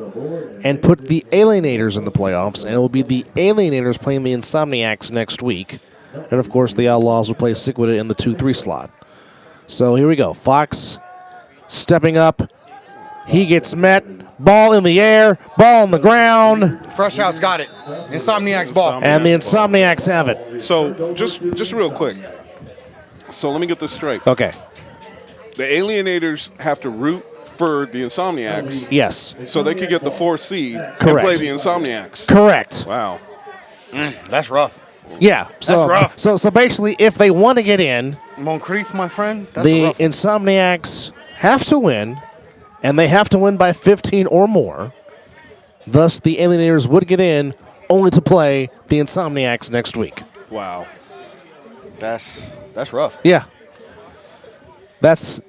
and put the Alienators in the playoffs, and it will be the Alienators playing the Insomniacs next week. And, of course, the Outlaws will play Siquita in the 2-3 slot. So here we go. Fox stepping up. He gets met. Ball in the air. Ball on the ground. Fresh out's got it. Insomniac's ball. And the Insomniacs have it. So just real quick. So let me get this straight. Okay. The Alienators have to root for the Insomniacs Yes. so they could get the 4 seed and Correct. play the Insomniacs. Correct. Wow. That's rough. Yeah. So, rough. So basically, if they want to get in, Moncrief, my friend, that's the rough. Insomniacs have to win, and they have to win by 15 or more. Thus, the Alienators would get in only to play the Insomniacs next week. Wow. That's rough. Yeah. That's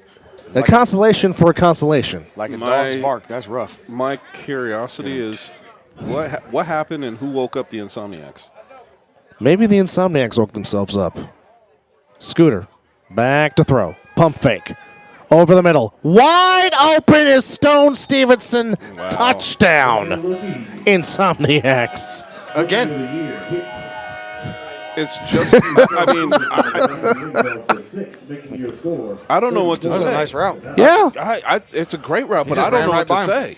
a consolation for a consolation. Like a My- dog's bark. That's rough. My curiosity is what happened and who woke up the Insomniacs? Maybe the Insomniacs woke themselves up. Scooter, back to throw. Pump fake. Over the middle. Wide open is Stone Stevenson. Touchdown. Insomniacs. Again. It's just, I mean, I don't know what to That was say. a nice route. Yeah. It's a great route, but just I don't ran know right what to by him. say.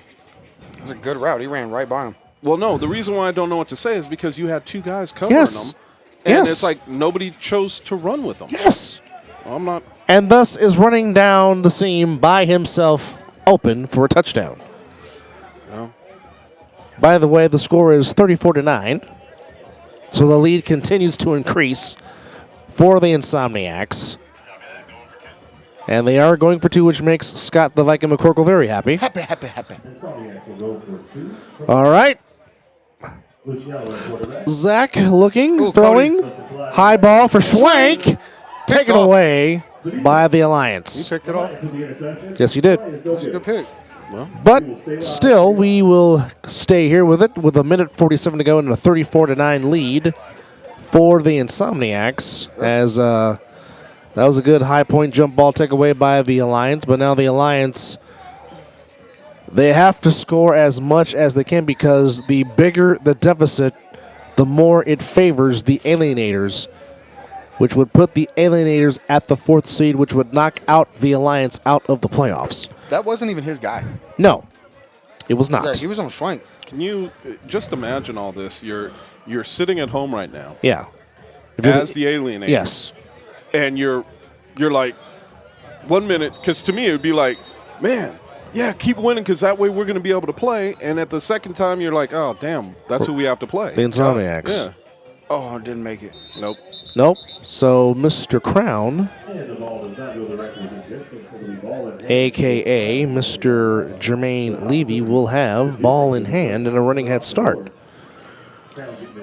It was a good route. He ran right by him. Well, no, the reason why I don't know what to say is because you had two guys covering Yes. them, and Yes. it's like nobody chose to run with them. Yes. I'm not. And thus is running down the seam by himself, open for a touchdown. No. By the way, the score is 34-9. So the lead continues to increase for the Insomniacs. And they are going for two, which makes Scott the Viking McCorkle very happy. Happy. Insomniacs will go for 2. All right. Luciano at quarterback. Zach looking, Ooh, throwing. High ball for Schwank. Taken off. away by the He Alliance. picked it off. To the interception. Yes, you did. That's a good pick. But still, we will stay here with it with a minute 47 to go and a 34-9 lead for the Insomniacs. As that was a good high point jump ball takeaway by the Alliance. But now the Alliance, they have to score as much as they can because the bigger the deficit, the more it favors the Alienators, which would put the Alienators at the 4th seed, which would knock out the Alliance out of the playoffs. That wasn't even his guy. No, it was not. Yeah, he was on Schwank. Can you just imagine all this? You're sitting at home right now Yeah. If you're as the alienator. Yes. And you're like 1 minute, because to me it would be like, man, yeah, keep winning because that way we're going to be able to play. And at the second time you're like, oh damn, that's who we have to play. The Insomniacs. Yeah. Oh, didn't make it. Nope. Nope. So Mr. Crown, And the ball does not go directly to the distance. It'll be ball in hand. a.k.a. Mr. Jermaine Levy, will have ball in hand and a running head start.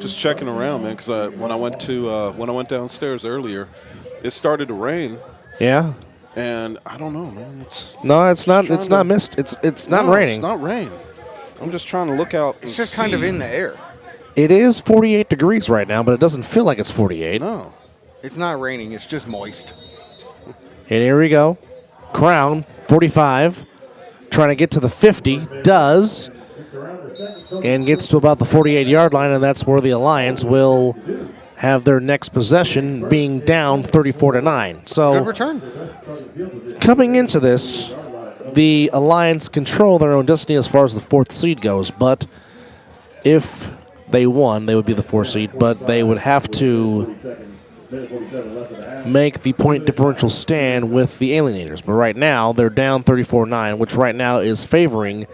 Just checking around, man, because when I went downstairs earlier, it started to rain, Yeah. and I don't know, man. No, it's not. Trying It's to- not mist. It's not No, raining. It's not rain. I'm just trying to look out. It's just kind of in the air. It is 48 degrees right now, but it doesn't feel like it's 48. No. It's not raining. It's just moist. And here we go. Crown, 45, trying to get to the 50. Does. And gets to about the 48-yard line, and that's where the Alliance will have their next possession, being down 34-9. Good So return. coming into this, the Alliance control their own destiny as far as the 4th seed goes. But if they won, they would be the 4th seed. But they would have to make the point differential stand with the Alienators. But right now, they're down 34-9, which right now is favoring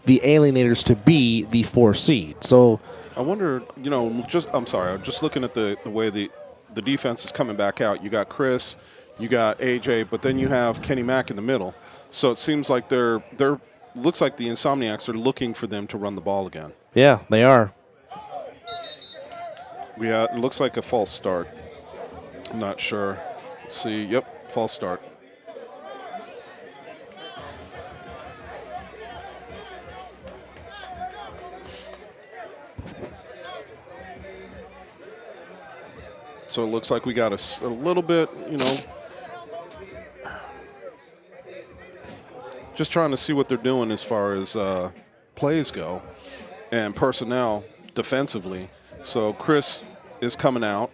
the Alienators to be the 4 seed. So I wonder, I'm just looking at the way the defense is coming back out. You got Chris, you got AJ, but then you have Kenny Mack in the middle. So it seems like looks like the Insomniacs are looking for them to run the ball again. yeah, they are. Yeah, it looks like a false start. I'm not sure. Let's see. Yep, false start. So it looks like we got a little bit, just trying to see what they're doing as far as plays go and personnel defensively. So Chris is coming out.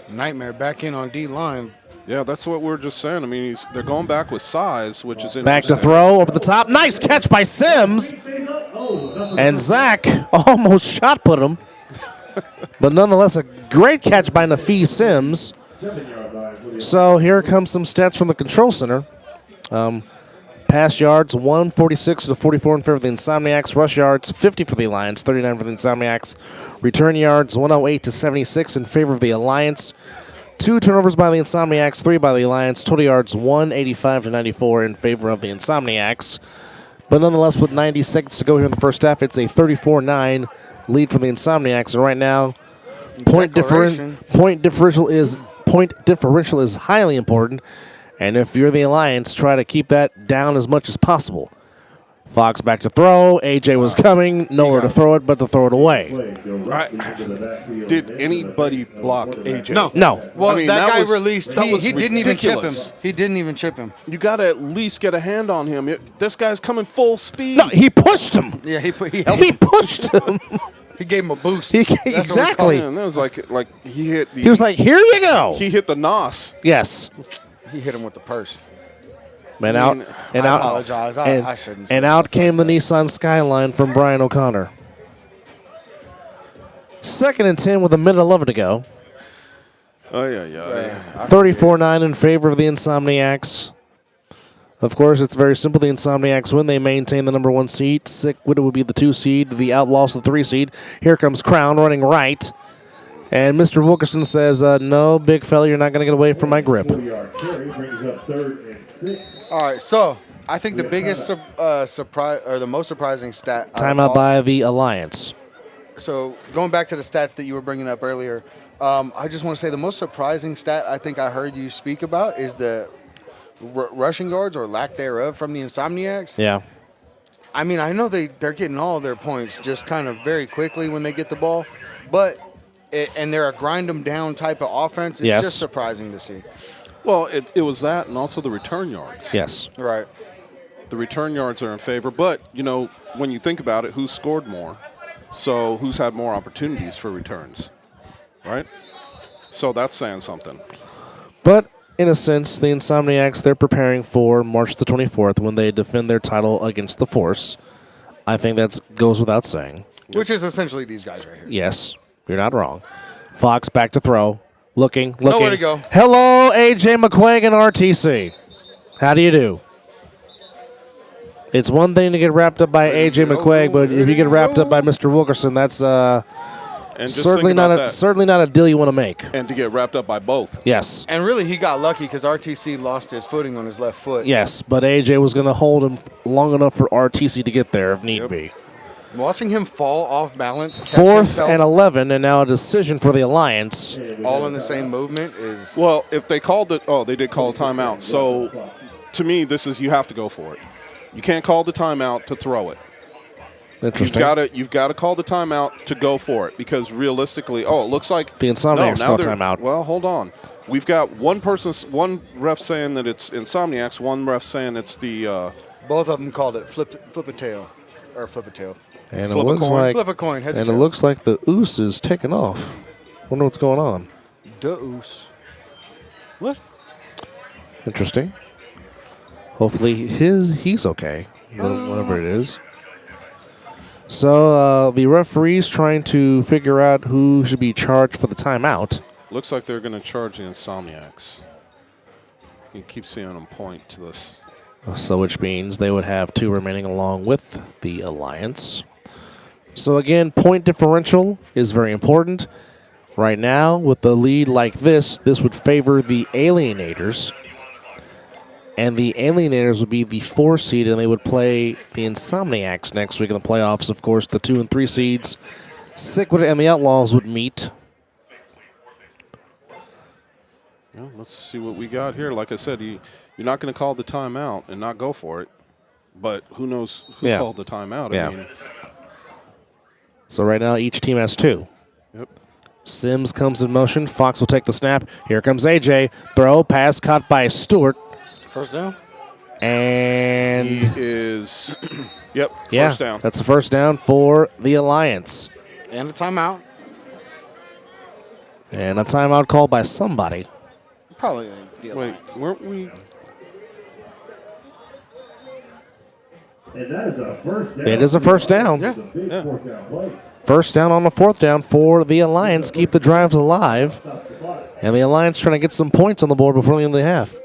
Nightmare back in on D-line. Yeah, that's what we were just saying. I mean, they're going back with size, which is interesting. Back to throw over the top. Nice catch by Sims. And Zach almost shot put him. But nonetheless, a great catch by Nafis Sims. So here comes some stats from the control center. Pass yards, 146 to 44 in favor of the Insomniacs. Rush yards, 50 for the Alliance, 39 for the Insomniacs. Return yards, 108 to 76 in favor of the Alliance. 2 turnovers by the Insomniacs, 3 by the Alliance. Total yards, 185 to 94 in favor of the Insomniacs. But nonetheless, with 90 seconds to go here in the first half, it's a 34-9 lead for the Insomniacs. And right now, point differential is highly important. And if you're the Alliance, try to keep that down as much as possible. Fox back to throw. AJ was coming. Nowhere to throw it, but to throw it away. Did anybody block AJ? No. Well, I mean, that guy was- released. that was He didn't even chip him. ridiculous. He didn't even chip him. You got to at least get a hand on him. This guy's coming full speed. No, he pushed him. Yeah, he helped He him. pushed him. He gave him a boost. Exactly. Man, that was like he hit the. He was like, "Here you go." he hit the nos. Yes. He hit him with the purse. Man, I out mean, and I out. apologize. And, I shouldn't say and out came the Nissan Skyline from Brian O'Connor. 2nd and 10 with a minute 11 to go. Oh yeah. 34-9 in favor of the Insomniacs. Of course, it's very simple. The Insomniacs win. They maintain the number 1 seed. Sick Widow would be the 2 seed. The Outlaws the 3 seed. Here comes Crown running right. And Mr. Wilkerson says, no, big fella, you're not going to get away from my grip. 40-yard carry brings up 3rd and 6. All right, so I think the biggest surprise or the most surprising stat. out of Timeout all- by the Alliance. So going back to the stats that you were bringing up earlier, I just want to say the most surprising stat I think I heard you speak about is the rushing yards or lack thereof from the Insomniacs. Yeah. I mean, I know they're getting all their points just kind of very quickly when they get the ball, but and they're a grind them down type of offense. It's Yes. just surprising to see. Well, it was that, and also the return yards. Yes. Right. The return yards are in favor, but when you think about it, who scored more? So who's had more opportunities for returns, right? So that's saying something. But in a sense, the Insomniacs, they're preparing for March the 24th when they defend their title against the Force. I think that goes without saying. Which is essentially these guys right here. Yes, you're not wrong. Fox back to throw. Looking. Nowhere to go. Hello, AJ McQuaig and RTC. How do you do? It's one thing to get wrapped up by AJ McQuaig, but if you get wrapped up by Mr. Wilkerson, that's And just certainly think not about a that. certainly not a deal you want to make. And to get wrapped up by both. Yes. And really, he got lucky because RTC lost his footing on his left foot. Yes, but AJ was going to hold him long enough for RTC to get there if need be. Watching him fall off balance, catch 4th himself and 11, and now a decision for the Alliance. all in the same movement is. Well, if they called it, they did call a timeout. So to me, this is you have to go for it. You can't call the timeout to throw it. Interesting. You've got to call the timeout to go for it because realistically, it looks like The Insomniacs now call they're- timeout. Well, hold on. We've got one ref saying that it's Insomniacs, one ref saying it's the Both of them called it flip a tail. Or flip a tail. And Flip a it looks coin. like Flip a coin. Heads and or it tails. looks like the oos is taking off. Wonder what's going on. Deuce. what? Interesting. Hopefully he's okay. Whatever it is. So the referee's trying to figure out who should be charged for the timeout. Looks like they're going to charge the Insomniacs. You keep seeing them point to this. So which means they would have 2 remaining along with the Alliance. So again, point differential is very important. Right now, with the lead like this would favor the Alienators. And the Alienators would be the 4 seed, and they would play the Insomniacs next week in the playoffs. Of course, the 2 and 3 seeds, Sickwood and the Outlaws would meet. Well, let's see what we got here. Like I said, you're not going to call the timeout and not go for it. But who knows who Yeah. called the timeout? Yeah. I mean, So right now, each team has 2. yep. Sims comes in motion. Fox will take the snap. Here comes AJ. Throw, pass caught by Stewart. First down. And He is, yep, yeah, first down. that's a first down for the Alliance. And a timeout. And a timeout called by somebody. Probably the Wait, Alliance. weren't we? And that is a first down. It is a first down. Yeah. It's a big Yeah. 4th down play. First down on the 4th down for the Alliance. Keep the drives alive. Stop the clock. And the Alliance trying to get some points on the board before the end of the half.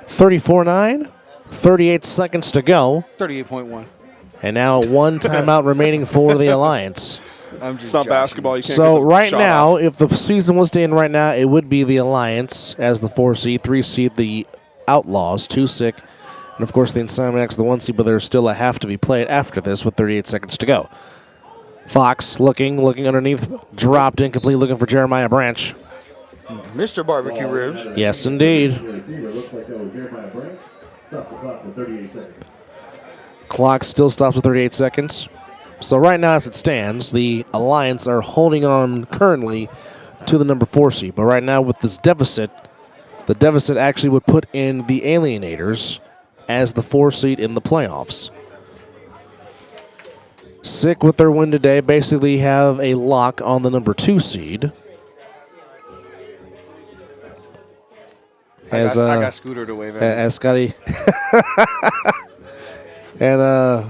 $34-9, 38 seconds to go. 38.1. And now 1 timeout remaining for the Alliance. I'm just It's not joshing. basketball. You can't So get the right shot now, off. if the season was to end right now, it would be the Alliance as the 4 seed, 3 seed the Outlaws, 2 sick, and of course the Insomniacs the 1 seed. But there's still a half to be played after this with 38 seconds to go. Fox looking underneath, dropped incomplete, looking for Jeremiah Branch. Mr. Barbecue Ribs. Yes, indeed. Receiver looks like that was Jeremiah Branch. Stop the clock for 38 seconds. Clock still stops at 38 seconds. So right now, as it stands, the Alliance are holding on currently to the number 4 seed. But right now, with this deficit, the deficit actually would put in the Alienators as the 4 seed in the playoffs. Sick with their win today, basically have a lock on the number 2 seed. I got Scooter to wave at. As Scotty and the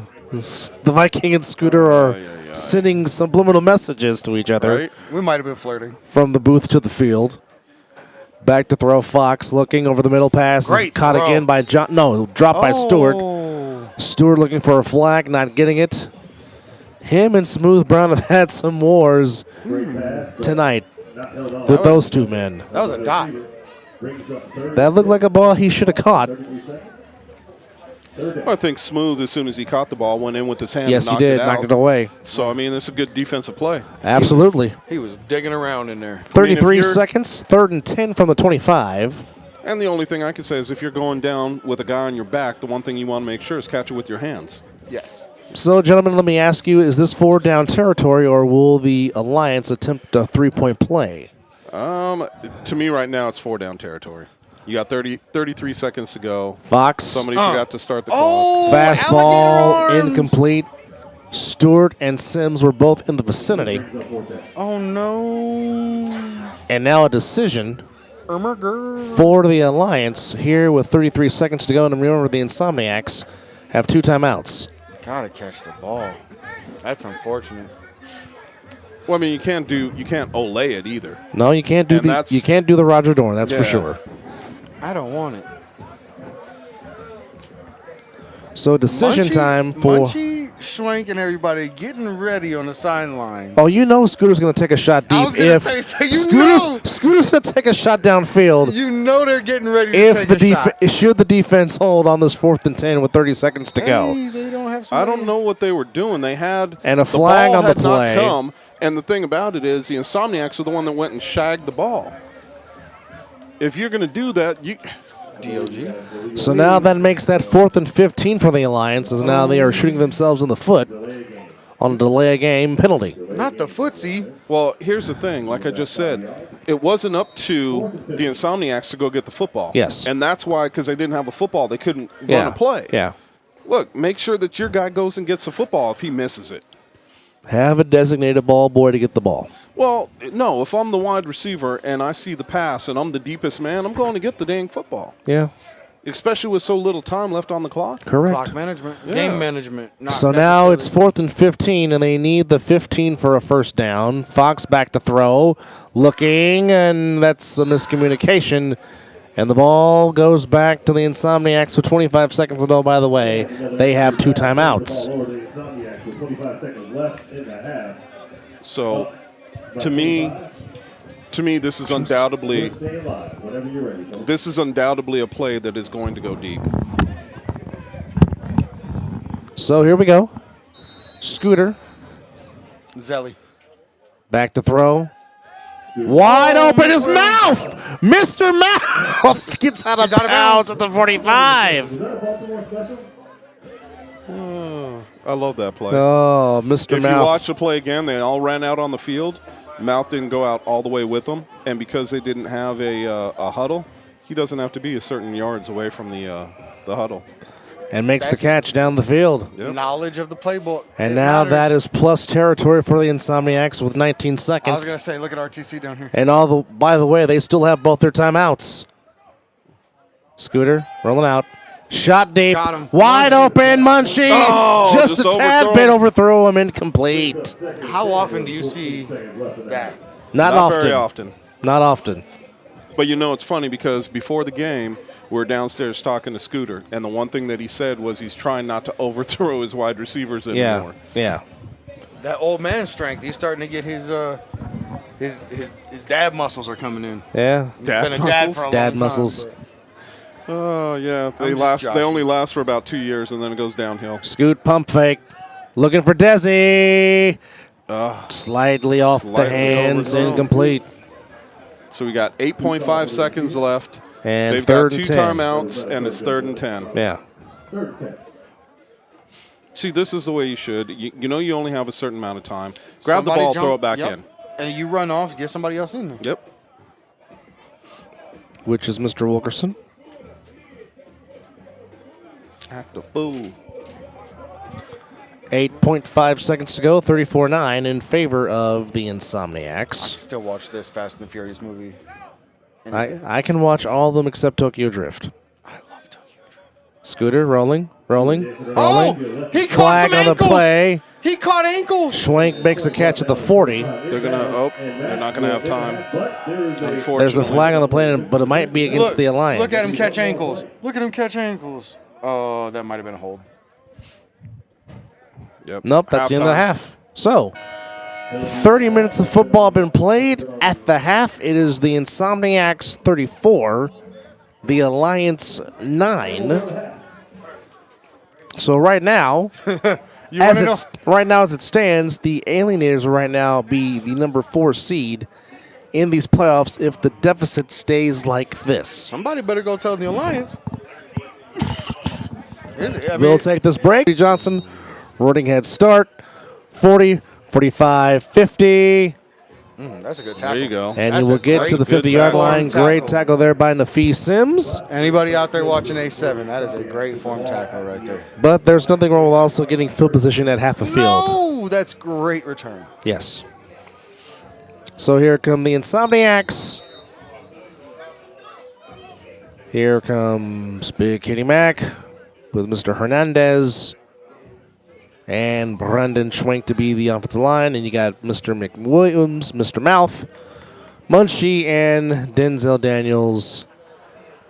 Viking and Scooter are sending subliminal messages to each other Right? We might have been flirting. from the booth to the field. Back to throw. Fox looking over the middle pass. Great Is caught throw. again by John. No, dropped by Stewart. Oh. Stewart looking for a flag, not getting it. Him and Smooth Brown have had some wars tonight with those two men. That was a dot. That looked like a ball he should have caught. I think Smooth, as soon as he caught the ball, went in with his hand Yes, and he knocked did. it out. Knocked it away. So, I mean, it's a good defensive play. Absolutely. He was digging around in there. 33 you're- seconds, 3rd and 10 from the 25. And the only thing I can say is if you're going down with a guy on your back, the one thing you want to make sure is catch it with your hands. Yes. So, gentlemen, let me ask you, is this 4-down territory, or will the Alliance attempt a 3-point play? To me right now, it's 4-down territory. You got 33 seconds to go. Fox, Somebody forgot to start the clock. Oh, fastball, alligator arms. incomplete. Stewart and Sims were both in the vicinity. Oh, no. And now a decision Girl. for the Alliance here with 33 seconds to go. And remember, the Insomniacs have 2 timeouts. Gotta catch the ball. That's unfortunate. Well, I mean, you can't Olay it either. No, you can't do And that's- you can't do the Roger Dorn, that's for Yeah. sure. I don't want it. So decision Munchie- time for. Munchie, Schwank, and everybody getting ready on the sideline. Oh, you know Scooter's going to take a shot deep. I was gonna if say, so you know. Scooter's going to take a shot downfield. You know they're getting ready to If take the a shot. should the defense hold on this 4th and 10 with 30 seconds to go. Hey, they don't have I don't know what they were doing. They had And a flag ball on the had play. Not come, and the thing about it is the Insomniacs are the one that went and shagged the ball. If you're going to do that, you DOG. So now that makes that 4th and 15 for the Alliance, as now they are shooting themselves in the foot on a delay a game penalty. Not the footsie. Well, here's the thing. Like I just said, it wasn't up to the Insomniacs to go get the football. Yes. And that's why, because they didn't have a football, they couldn't Yeah. run a play. Yeah. Look, make sure that your guy goes and gets the football if he misses it. Have a designated ball boy to get the ball. Well, no, if I'm the wide receiver and I see the pass and I'm the deepest man, I'm going to get the dang football. Yeah. Especially with so little time left on the clock. Correct. Clock management. Yeah. Game management. Not So now it's necessarily- 4th and 15, and they need the 15 for a first down. Fox back to throw, looking, and that's a miscommunication. And the ball goes back to the Insomniacs with 25 seconds to go. By the way, they have 2 timeouts. Over the Insomniacs with 25 seconds left in the half. So, to me, this is undoubtedly Stay alive whenever you're ready, folks. this is undoubtedly a play that is going to go deep. So here we go. Scooter Zelly. back to throw. Wide open his mouth! Mr. Mouth gets out of He's out of bounds bounds. at the 45. Is that a Baltimore special? I love that play. Oh, Mr. If you Mouth. watch the play again, they all ran out on the field. Mouth didn't go out all the way with them, and because they didn't have a huddle, he doesn't have to be a certain yards away from the huddle. And makes the That's- catch down the field. Yep. Knowledge of the playbook. And It now matters. that is plus territory for the Insomniacs with 19 I was seconds. going to say, look at RTC down here. And by the way, they still have both their timeouts. Scooter rolling out. Shot deep. Got him. Wide Munchie. open, Munchie. Oh, just just a tad overthrown. bit overthrew him, incomplete. How often do you see that? Not often. Very often. Not often. But you know, it's funny because before the game, we're downstairs talking to Scooter, and the one thing that he said was he's trying not to overthrow his wide receivers anymore. Yeah. That old man strength. He's starting to get his dad muscles are coming in. Yeah. Dad Been a dad muscles? for a Dad long time, muscles. but- Oh yeah, I'm just They joshing. only last for about 2 years, and then it goes downhill. Scoot pump fake. Looking for Desi. Slightly off the Slightly hands, overthrown. incomplete. So we got 8.5 seconds left. And they've third got and 2 10. timeouts, and it's 3rd and 10. Yeah. See, this is the way you should. You know you only have a certain amount of time. Grab the Somebody ball, jump, throw it back yep. in. And you run off, get somebody else in there. Yep. Which is Mr. Wilkerson. Act a fool. 8.5 seconds to go, 34-9 in favor of the Insomniacs. Still watch this Fast and the Furious movie. I can watch all of them except Tokyo Drift. I love Tokyo Drift. Scooter rolling. Oh, he caught Flag some on the ankles. play. He caught ankles. Schwenk makes a catch at the 40. They're not gonna have time. Unfortunately. There's a flag on the play, but it might be against the Alliance. Look at him catch ankles. Look at him catch ankles. Oh, that might have been a hold. Yep. Nope, that's the end of the half. So, 30 minutes of football have been played. At the half, it is the Insomniacs 34, the Alliance 9. So right now, as it stands, the Alienators will right now be the number 4 seed in these playoffs if the deficit stays like this. Somebody better go tell the Alliance. We'll take this break. Johnson, running head start, 40, 45, 50. That's a good tackle. There you go. And That's you will a get to the great 50-yard tackle. line. Great tackle there by Nafis Sims. Anybody out there watching A7, that is a great form tackle right there. But there's nothing wrong with also getting field position at half a field. No, that's great return. Yes. So here come the Insomniacs. Here comes Big Kitty Mac with Mr. Hernandez and Brendan Schwenk to be the offensive line. And you got Mr. McWilliams, Mr. Mouth, Munchie, and Denzel Daniels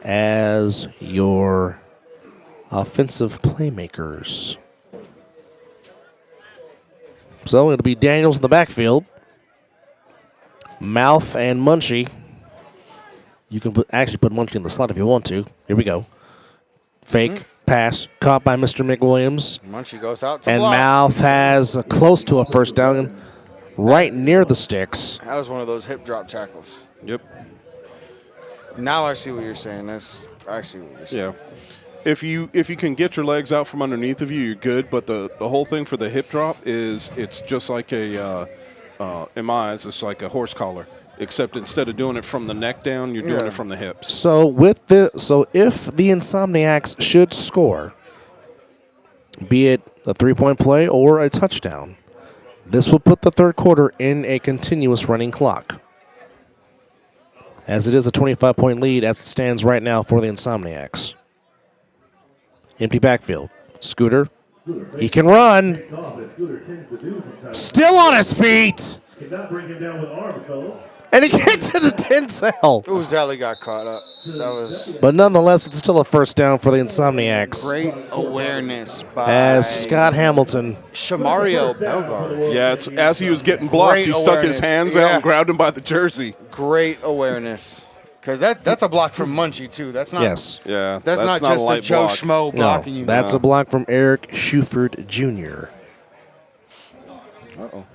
as your offensive playmakers. So it'll be Daniels in the backfield, Mouth and Munchie. You can actually put Munchie in the slot if you want to. Here we go. Fake pass caught by Mr. McWilliams. Munchie goes out to And block. Mouth has close to a first down right near the sticks. That was one of those hip drop tackles. Yep. Now I see what you're saying. I see what you're saying. Yeah. If you can get your legs out from underneath of you, you're good. But the whole thing for the hip drop is it's just like a in my eyes, it's like a horse collar. Except instead of doing it from the neck down, you're doing it from the hips. So if the Insomniacs should score, be it a 3-point play or a touchdown, this will put the third quarter in a continuous running clock. As it is a 25-point lead as it stands right now for the Insomniacs. Empty backfield. Scooter. He can run. Still on his feet. Cannot bring him down with arms, fellas. And he gets into Denzel. Ooh, Zally got caught up. That was But nonetheless, it's still a first down for the Insomniacs. great awareness by As Scott Hamilton. Shamario Belgar. Yeah, it's, as he was getting blocked, Great he stuck his awareness. hands out and grabbed him by the jersey. Great awareness. Because that's a block from Munchie, too. That's not. Yes. Yeah, That's not just a light Joe block. Schmo blocking No, you. that's a block from Eric Schuford Jr. Uh-oh.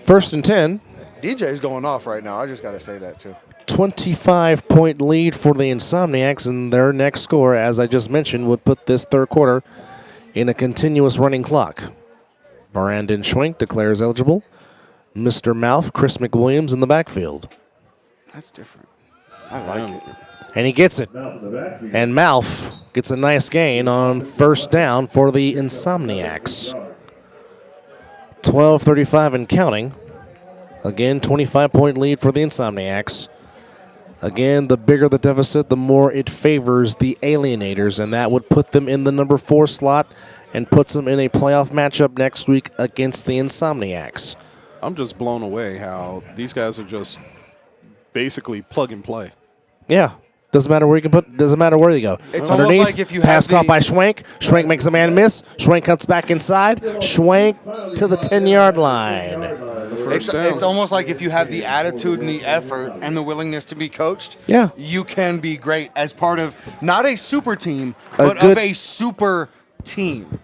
First and 10. DJ's going off right now. I just got to say that, too. 25-point lead for the Insomniacs, and their next score, as I just mentioned, would put this third quarter in a continuous running clock. Brandon Schwenk declares eligible. Mr. Mouth, Chris McWilliams in the backfield. That's different. I like it. And he gets it. And Mouth gets a nice gain on first down for the Insomniacs. 12:35 and counting. Again, 25-point lead for the Insomniacs. Again, the bigger the deficit, the more it favors the Alienators, and that would put them in the number 4 slot and puts them in a playoff matchup next week against the Insomniacs. I'm just blown away how these guys are just basically plug and play. Yeah. Doesn't matter where you can put. Doesn't matter where you go. It's Underneath, almost like if you pass have caught the- by Schwenk. Schwenk makes a man miss. Schwenk cuts back inside. Schwenk to the 10-yard line. It's almost like if you have the attitude and the effort and the willingness to be coached, Yeah. you can be great as part of not a super team, A but good- of a super team.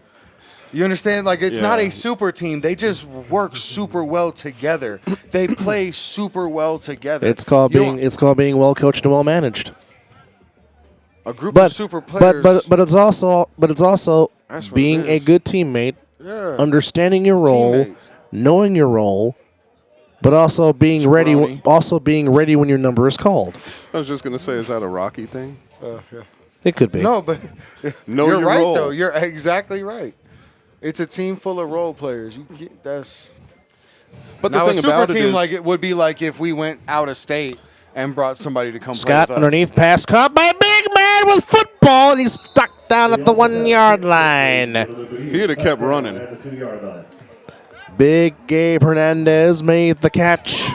You understand? Like, it's not Yeah. a super team. They just work super well together. They play super well together. It's called You being don't- being well coached and well managed. a group But of super players. but it's also That's what being it a is. good teammate, Yeah. understanding your role, Teammates. knowing your role, but also being ready. Jabroni. Also being ready when your number is called. I was just gonna say, is that a Rocky thing? Yeah. It could be. No, but Know you're your right role. though. You're exactly right. It's a team full of role players. That's But the now a thing super about it team is, like it would be like if we went out of state and brought somebody to come Scott play with us. underneath, pass caught by a big man with football, and he's stuck down at the 1 yard line. if he'd have kept running, At the 2-yard line. Big Gabe Hernandez made the catch.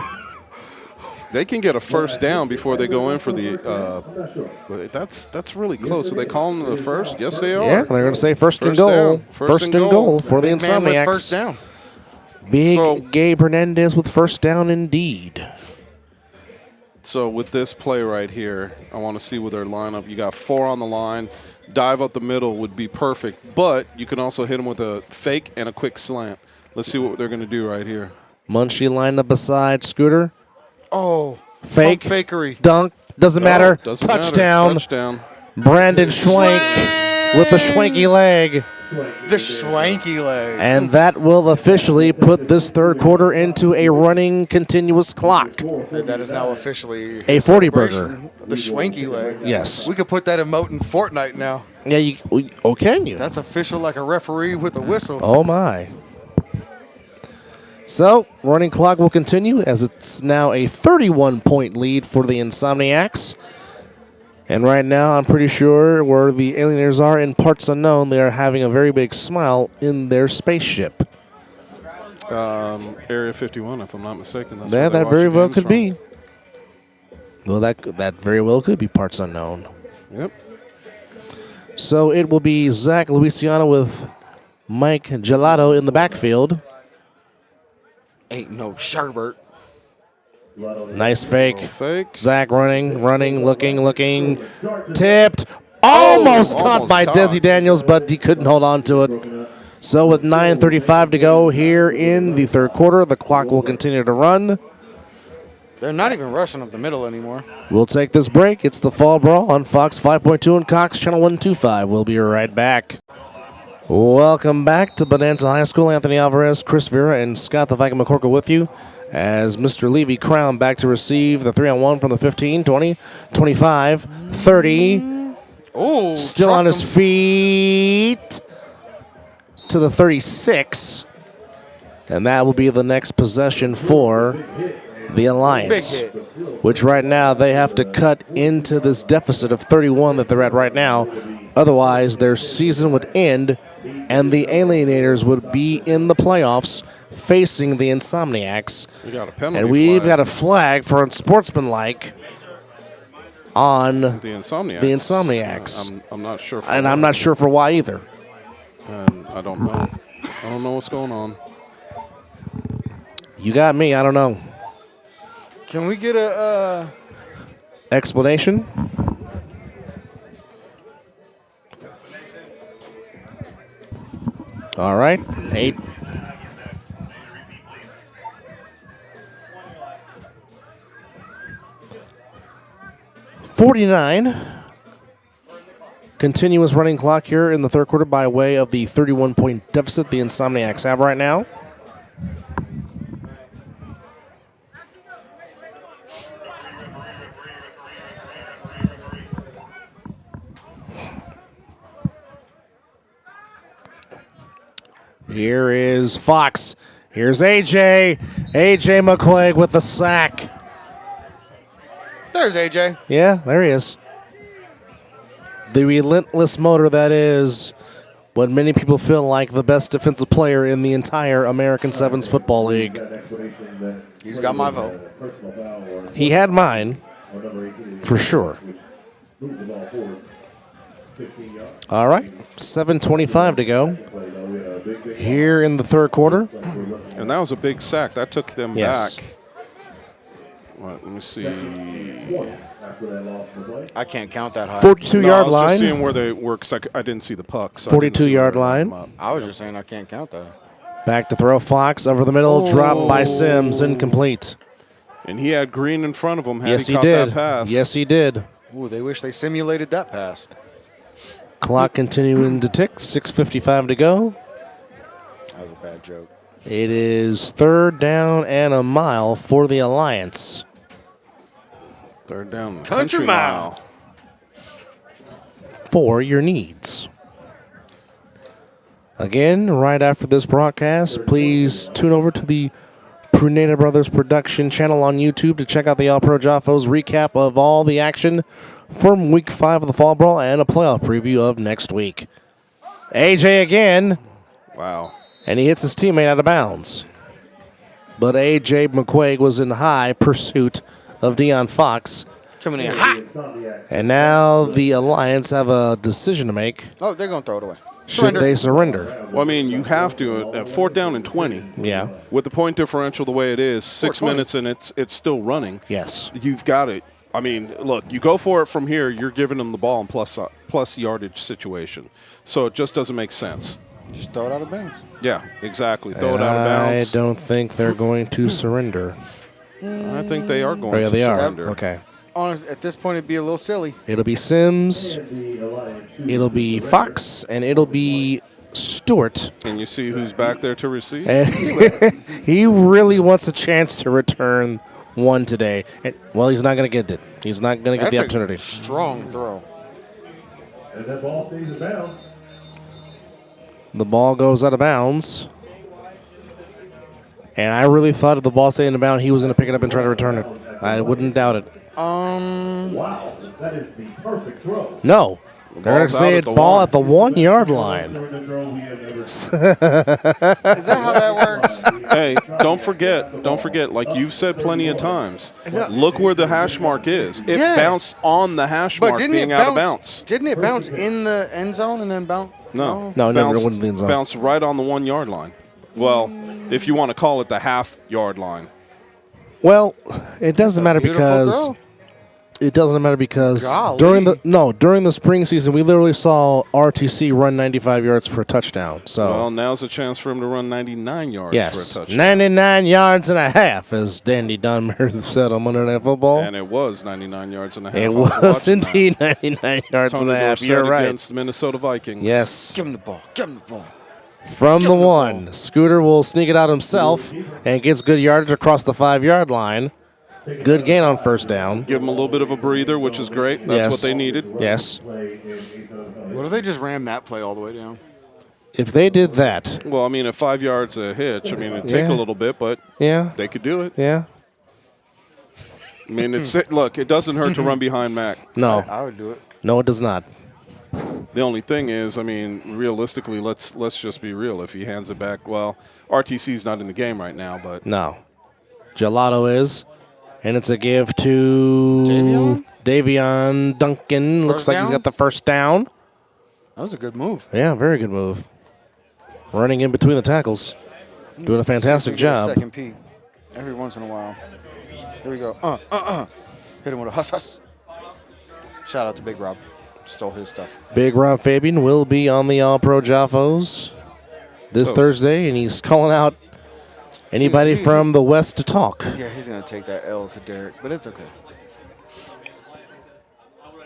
they can get a first down before they go in for the. Not sure. But that's really close. Are they calling the first? Yes, they are. Yeah, they're going to say first and First goal. down. First and goal for the Big man with Insomniacs. first down. Big So- Gabe Hernandez with first down indeed. So with this play right here, I want to see with their lineup. You got 4 on the line. Dive up the middle would be perfect, but you can also hit them with a fake and a quick slant. Let's see what they're going to do right here. Munchie lined up beside Scooter. Oh, Fake. pump fakery. Dunk. Doesn't matter. Oh, doesn't matter. Touchdown. Touchdown. Brandon Schwank with the schwanky leg. The swanky leg. And that will officially put this third quarter into a running continuous clock. That is now officially A 40 burger. celebration. The swanky leg. Yes. We could put that emote in Fortnite now. Yeah, can you? That's official like a referee with a whistle. Oh, my. So, running clock will continue as it's now a 31-point lead for the Insomniacs. And right now, I'm pretty sure where the alienators are in parts unknown, they are having a very big smile in their spaceship. Area 51, if I'm not mistaken. That's Yeah, where they that watch very the well games could from. be. Well, that very well could be parts unknown. Yep. So it will be Zach Luciano with Mike Gelato in the backfield. Ain't no sherbert. Nice fake. Fake. Zach running, looking. Tipped. Almost caught almost by caught. Desi Daniels, but he couldn't hold on to it. So with 9:35 to go here in the third quarter, the clock will continue to run. They're not even rushing up the middle anymore. We'll take this break. It's the Fall Brawl on Fox 5.2 and Cox Channel 125. We'll be right back. Welcome back to Bonanza High School. Anthony Alvarez, Chris Vera, and Scott the Viking McCorkle with you as Mr. Levy Crown back to receive the 3-on-1 from the 15, 20, 25, 30. Oh, Still on his feet to the 36. And that will be the next possession for the Alliance, Big hit. which right now they have to cut into this deficit of 31 that they're at right now. Otherwise, their season would end and the Alienators would be in the playoffs facing the Insomniacs. We got a penalty. And we've flag. got a flag for unsportsmanlike on the Insomniacs. the Insomniacs. I'm not sure. And I'm not sure for why either. And I don't know. I don't know what's going on. You got me. I don't know. Can we get a Explanation? All right. 8. $49. Continuous running clock here in the third quarter by way of the 31-point deficit the Insomniacs have right now. Here is Fox. Here's AJ. AJ McQuaig with the sack. There's AJ. Yeah, there he is. The relentless motor that is what many people feel like the best defensive player in the entire American Sevens Football League. He's got my vote. He had mine, for sure. All right, 7:25 to go here in the third quarter. And that was a big sack. That took them Yes. back. Let me see. After that loss in the play. I can't count that high. 42-yard I was line. just seeing where they were because I didn't see the puck. So I didn't see 42-yard where they lined line. them up. I was just saying I can't count that. Back to throw. Fox over the middle. Dropped by Sims. Incomplete. And he had Green in front of him. Had Yes, he he caught did. that pass. Yes, he did. Ooh, they wish they simulated that pass. Clock continuing to tick. 6:55 to go. That was a bad joke. It is 3rd down and a mile for the Alliance. 3rd down. Country mile. For your needs. Again, right after this broadcast, please tune over to the Pruneda Brothers production channel on YouTube to check out the All Pro Jaffos recap of all the action from Week 5 of the Fall Brawl and a playoff preview of next week. AJ again, Wow. and he hits his teammate out of bounds. But AJ McQuaig was in high pursuit of Deion Fox. Coming in hot. And now the Alliance have a decision to make. Oh, they're going to throw it away. Should they surrender? Well, I mean, you have to. At 4th down and 20, Yeah. with the point differential the way it is, 6 4:20. minutes and it's still running. Yes. You've got it. I mean, look, you go for it from here, you're giving them the ball in plus yardage situation. So it just doesn't make sense. Just throw it out of bounds. Yeah, exactly. Throw it out of bounds. I don't think they're going to surrender. I think they are going Oh, yeah, to they are. surrender. Okay. Honestly, at this point, it'd be a little silly. It'll be Sims, it'll be Fox, and it'll be Stewart. Can you see who's back there to receive? He really wants a chance to return one today. Well, he's not going to get it. He's not going to get the That's opportunity. a strong throw. And that ball stays in bounds. The ball goes out of bounds. And I really thought if the ball stayed in bounds, he was going to pick it up and try to return it. I wouldn't doubt it. Wow, that is the perfect throw. No. They're going to ball's say out it at the ball one. at the 1 yard line. During the throw we have ever Is that how that works? Hey, don't forget, like you've said plenty of times, look where the hash mark is. It Yeah. bounced on the hash But mark didn't being it out of bounce? bounds. Didn't it bounce in the end zone and then bounce? No. No, it never Bounced- went in the end zone. Bounced right on the 1 yard line. Well, if you want to call it the half yard line. Well, it doesn't matter Beautiful because throw. it doesn't matter because Golly. during the spring season we literally saw RTC run 95 yards for a touchdown. So Well, now's a chance for him to run 99 yards yes, for a touchdown. 99 yards and a half, as Dandy Dunmer said on Monday Night Football. And it was 99 yards and a half. It I was watching that. indeed 99 yards Tony and a half. Dorsett You're right. against the Minnesota Vikings. Yes. Give him the ball. Give him the ball. From the one, Scooter will sneak it out himself and gets good yardage across the 5 yard line. Good gain on first down. Give them a little bit of a breather, which is great. That's Yes. what they needed. Yes. What if they just ran that play all the way down? If they did that, Well, I mean, at 5 yards a hitch, I mean, it'd take Yeah. a little bit, but yeah, they could do it. yeah. I mean, look, it doesn't hurt to run behind Mac. No, I would do it. no, it does not. The only thing is, I mean, realistically, let's just be real. If he hands it back, well, RTC's not in the game right now, but No. Gelato is. And it's a give to Davion Duncan. Looks First like he's down? got the first down. That was a good move. Yeah, very good move. Running in between the tackles. Doing a fantastic See if we get a job. second peek every once in a while. Here we go. Hit him with a huss. Shout out to Big Rob. Stole his stuff. Big Rob Fabian will be on the All-Pro Jaffos this Close. Thursday, and he's calling out anybody from the West to talk. Yeah, he's going to take that L to Derek, but it's okay.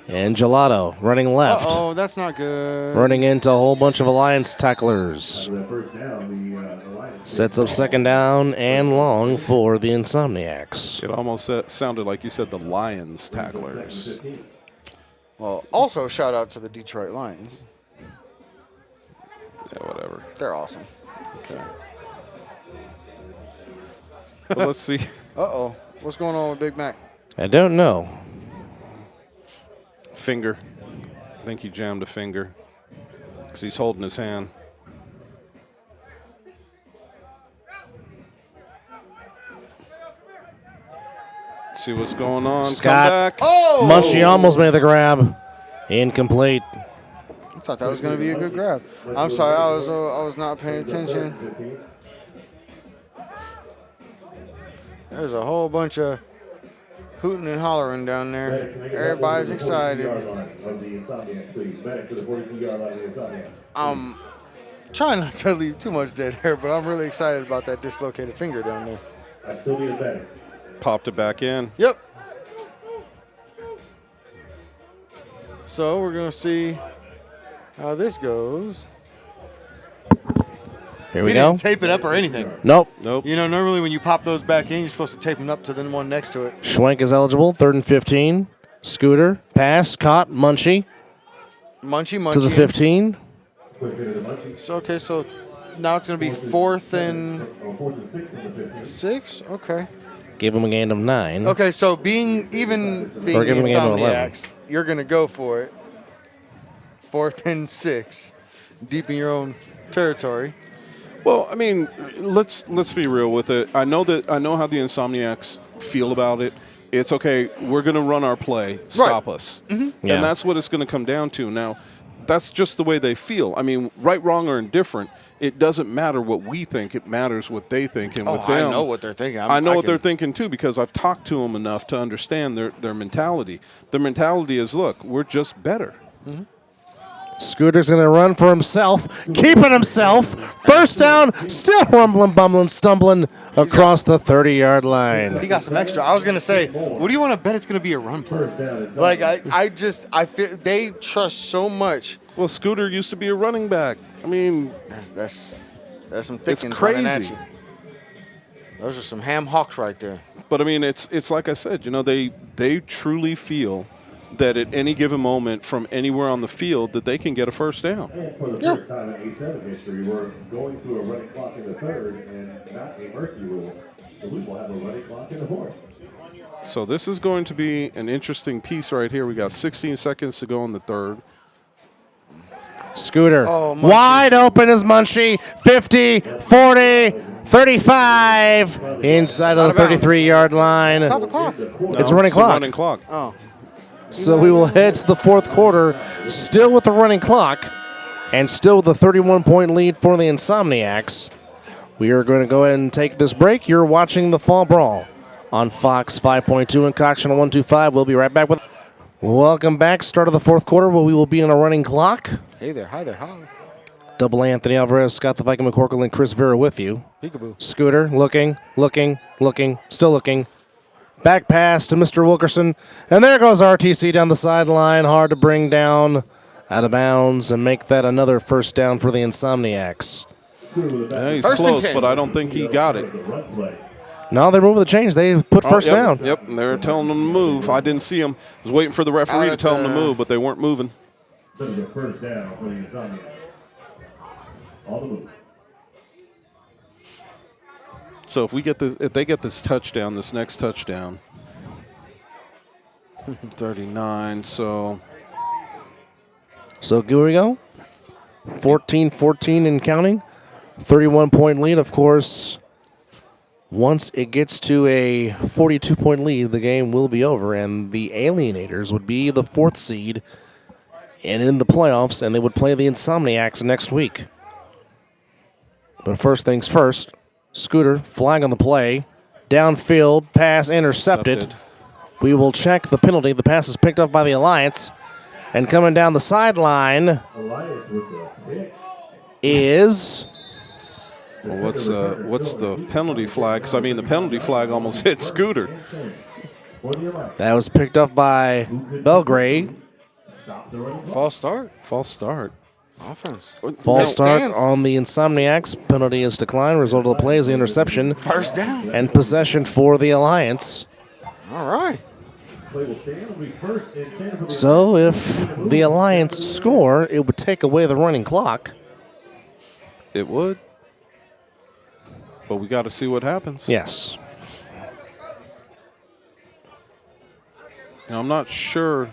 And Gelato running left. Uh-oh, that's not good. Running into a whole bunch of Alliance tacklers. the first down. The Alliance Sets up second down and long for the Insomniacs. it almost sounded like you said the Lions tacklers. Well, also shout out to the Detroit Lions. Yeah, whatever. They're awesome. Okay. But let's see. Uh-oh. What's going on with Big Mac? I don't know. Finger. I think he jammed a finger because he's holding his hand. See what's going on. Scott. Come back. Oh! Munchie almost made the grab. Incomplete. I thought that was going to be a good grab. I'm sorry, I was not paying attention. There's a whole bunch of hooting and hollering down there. Everybody's excited. I'm trying not to leave too much dead hair, but I'm really excited about that dislocated finger down there. I still need a medic. Popped it back in. Yep. So we're going to see how this goes. Here we He go. didn't tape it up or anything. Nope. Nope. You know, normally when you pop those back in, you're supposed to tape them up to the one next to it. Schwenk is eligible. 3rd and 15. Scooter. Pass. Caught. Munchie Munchie. to the 15. So, okay, so now it's going to be 4th and 6? Okay. Gave him a gain of 9. Okay, so being the give him a game of 11. Insomniacs, you're going to go for it. 4th and 6. Deep in your own territory. Well, I mean, let's be real with it. I know how the Insomniacs feel about it. It's okay. We're going to run our play. Stop us. Yeah. And that's what it's going to come down to. Now, that's just the way they feel. I mean, right, wrong, or indifferent, it doesn't matter what we think. It matters what they think. And with them, I know what they're thinking. I know what they're thinking, too, because I've talked to them enough to understand their mentality. Their mentality is, look, we're just better. Scooter's going to run for himself, keeping himself. First down, still rumbling, bumbling, stumbling across the 30-yard line. He got some extra. I was going to say, what do you want to bet it's going to be a run play? Like, I feel they trust so much. Well, Scooter used to be a running back. I mean, That's some thickens crazy. running at you. Those are some ham hocks right there. but I mean, it's like I said, you know, they truly feel that at any given moment from anywhere on the field that they can get a first down. And for the first time in A7 history, we're going through a running clock in the 3rd and not a mercy rule. So we will have a running clock in the 4th. So this is going to be an interesting piece right here. We got 16 seconds to go in the 3rd. Scooter. Oh, Munchie. Wide open is Munchie. 50, 40, 35. Inside of the 33-yard line. Stop the clock. It's a running clock. Running clock. Oh. So we will head to the 4th quarter, still with the running clock, and still with a 31-point lead for the Insomniacs. We are going to go ahead and take this break. You're watching the Fall Brawl on Fox 5.2 and Cox Channel 125. We'll be right back with. Welcome back. Start of the 4th quarter where we will be on a running clock. Hey there. Hi there. Hi. Double A Anthony Alvarez, Scott the Viking McCorkle, and Chris Vera with you. Peekaboo. Scooter looking, still looking. Back pass to Mr. Wilkerson. And there goes RTC down the sideline. Hard to bring down, out of bounds, and make that another first down for the Insomniacs. Yeah, he's First and close, 10. but I don't think he got it. No, they're moving the chains. They put first yep, down. Yep, they're telling them to move. I didn't see them. I was waiting for the referee to tell them to move, but they weren't moving. This is a first down for the Insomniacs. On the move. So if they get this touchdown, this next touchdown, 39. So here we go. 14-14 and counting. 31-point lead, of course. Once it gets to a 42-point lead, the game will be over, and the Alienators would be the 4th seed and in the playoffs, and they would play the Insomniacs next week. But first things first, Scooter, flag on the play, downfield, pass intercepted. We will check the penalty. The pass is picked up by the Alliance, and coming down the sideline Alliance with the pick. is... well, what's the penalty flag? Because I mean, the penalty flag almost hit Scooter. For the Alliance. That was picked up by Belgrade. Stop the running clock. False start. False start. Offense. False start stands. on the Insomniacs. Penalty is declined. Result of the play is the interception First down. and possession for the Alliance. All right. Play will stand. Will be first and 10 for the So if the Alliance score, it would take away the running clock. It would. But we got to see what happens. Yes. Now, I'm not sure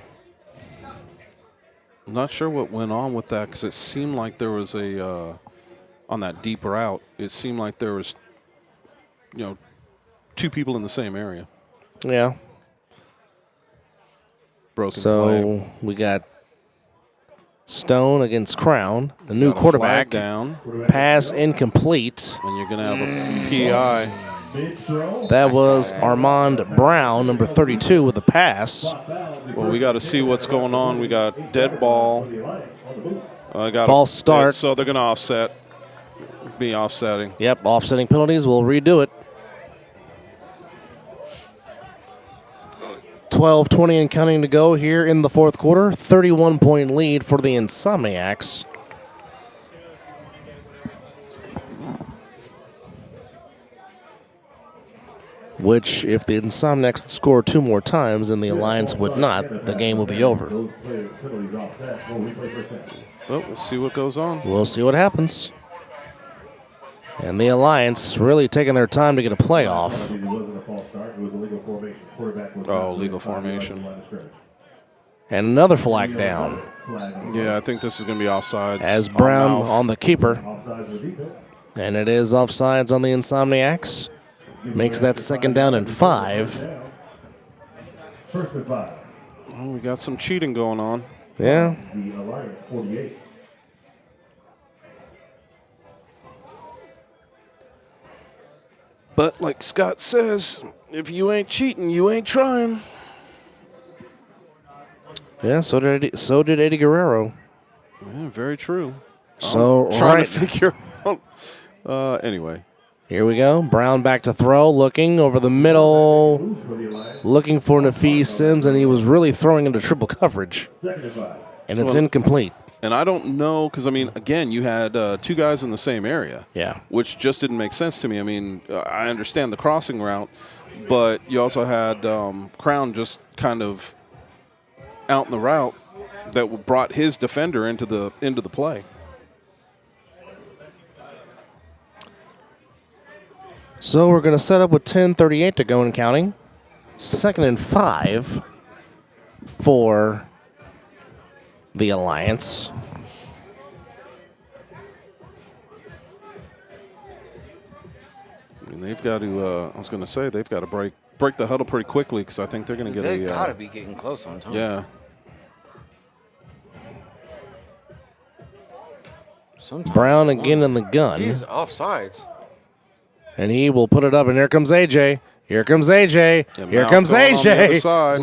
what went on with that because it seemed like there was on that deep route, it seemed like there was, two people in the same area. Yeah. Broken So play. we got Stone against Crown, a new Got a quarterback. flag down, Pass incomplete. and you're going to have a PI. That was Armand Brown, number 32, with the pass. Well, we got to see what's going on. We got dead ball. Got False start. So they're going to offset. Be offsetting. Yep, offsetting penalties. We'll redo it. 12:20 and counting to go here in the fourth quarter. 31-point lead for the Insomniacs. Which, if the Insomniacs would score 2 more times and the Alliance would not, the game will be over. But we'll see what goes on. We'll see what happens. And the Alliance really taking their time to get a playoff. Oh, legal formation. And another flag down. Yeah, I think this is going to be offsides. As Brown on the keeper. And it is offsides on the Insomniacs. Makes that 2nd down and 5. Well, we got some cheating going on. Yeah. But like Scott says, if you ain't cheating, you ain't trying. Yeah, so did Eddie Guerrero. Yeah, very true. So Trying to figure out. Anyway. Here we go. Brown back to throw, looking over the middle, looking for Nafis Sims, and he was really throwing into triple coverage. And it's incomplete. And I don't know, because, I mean, again, you had 2 guys in the same area. Yeah. Which just didn't make sense to me. I mean, I understand the crossing route, but you also had Crown just kind of out in the route that brought his defender into the play. So we're going to set up with 10:38 to go and counting. 2nd and 5 for the Alliance. I mean, they've got to. I was going to say they've got to break the huddle pretty quickly because I think they're going to get They got to be getting close on time. Yeah. Sometimes Brown again in the gun. He's offsides. And he will put it up, and here comes AJ. Here comes AJ. And Here Mouth comes going on the other AJ. side.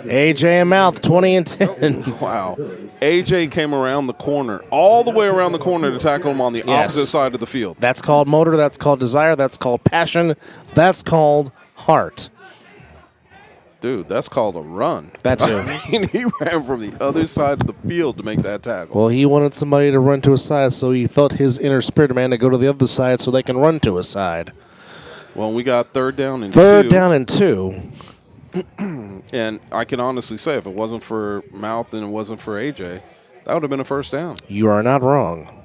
AJ and Mouth, 20 and 10. Wow. AJ came around the corner, all the way around the corner to tackle him on the opposite side of the field. That's called motor. That's called desire. That's called passion. That's called heart. Dude, that's called a run. That's it. I mean, he ran from the other side of the field to make that tackle. Well, he wanted somebody to run to his side, so he felt his inner spirit man to go to the other side so they can run to his side. Well, we got 3rd down and 2. 3rd down and 2. And I can honestly say, if it wasn't for Mouth and it wasn't for AJ, that would have been a 1st down. You are not wrong.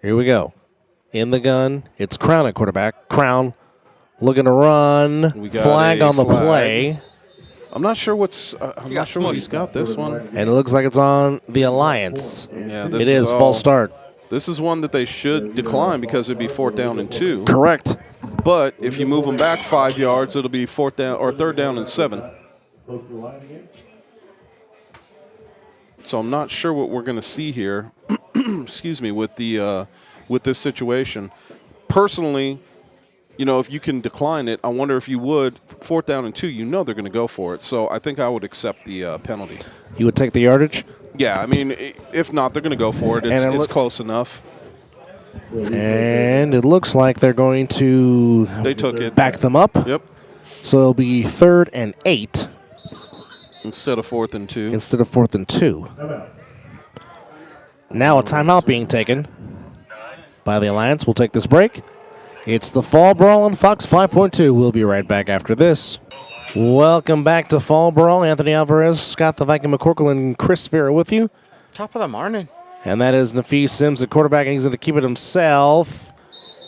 Here we go. In the gun, it's Crown at quarterback. Crown looking to run. We got Flag a on the flag. play. I'm not sure what's. I'm not sure what he's got this one. And it looks like it's on the Alliance. Yeah, this It is all- false start. This is one that they should decline because it'd be 4th down and 2. Correct. But if you move them back 5 yards, it'll be 4th down or 3rd down and 7. So I'm not sure what we're going to see here. Excuse me, with this situation. Personally, you know, if you can decline it, I wonder if you would. 4th down and 2, you know they're going to go for it. So I think I would accept the penalty. You would take the yardage? Yeah, I mean, if not, they're going to go for it. It's close enough. And it looks like they're going to They took it. back them up. Yep. So it'll be 3rd and 8 Instead of 4th and 2. instead of 4th and 2. Now a timeout being taken by the Alliance. We'll take this break. It's the Fall Brawl on Fox 5.2. We'll be right back after this. Welcome back to Fall Brawl. Anthony Alvarez, Scott the Viking McCorkle, and Chris Vera with you. Top of the morning. And that is Nafis Sims, the quarterback, and he's going to keep it himself.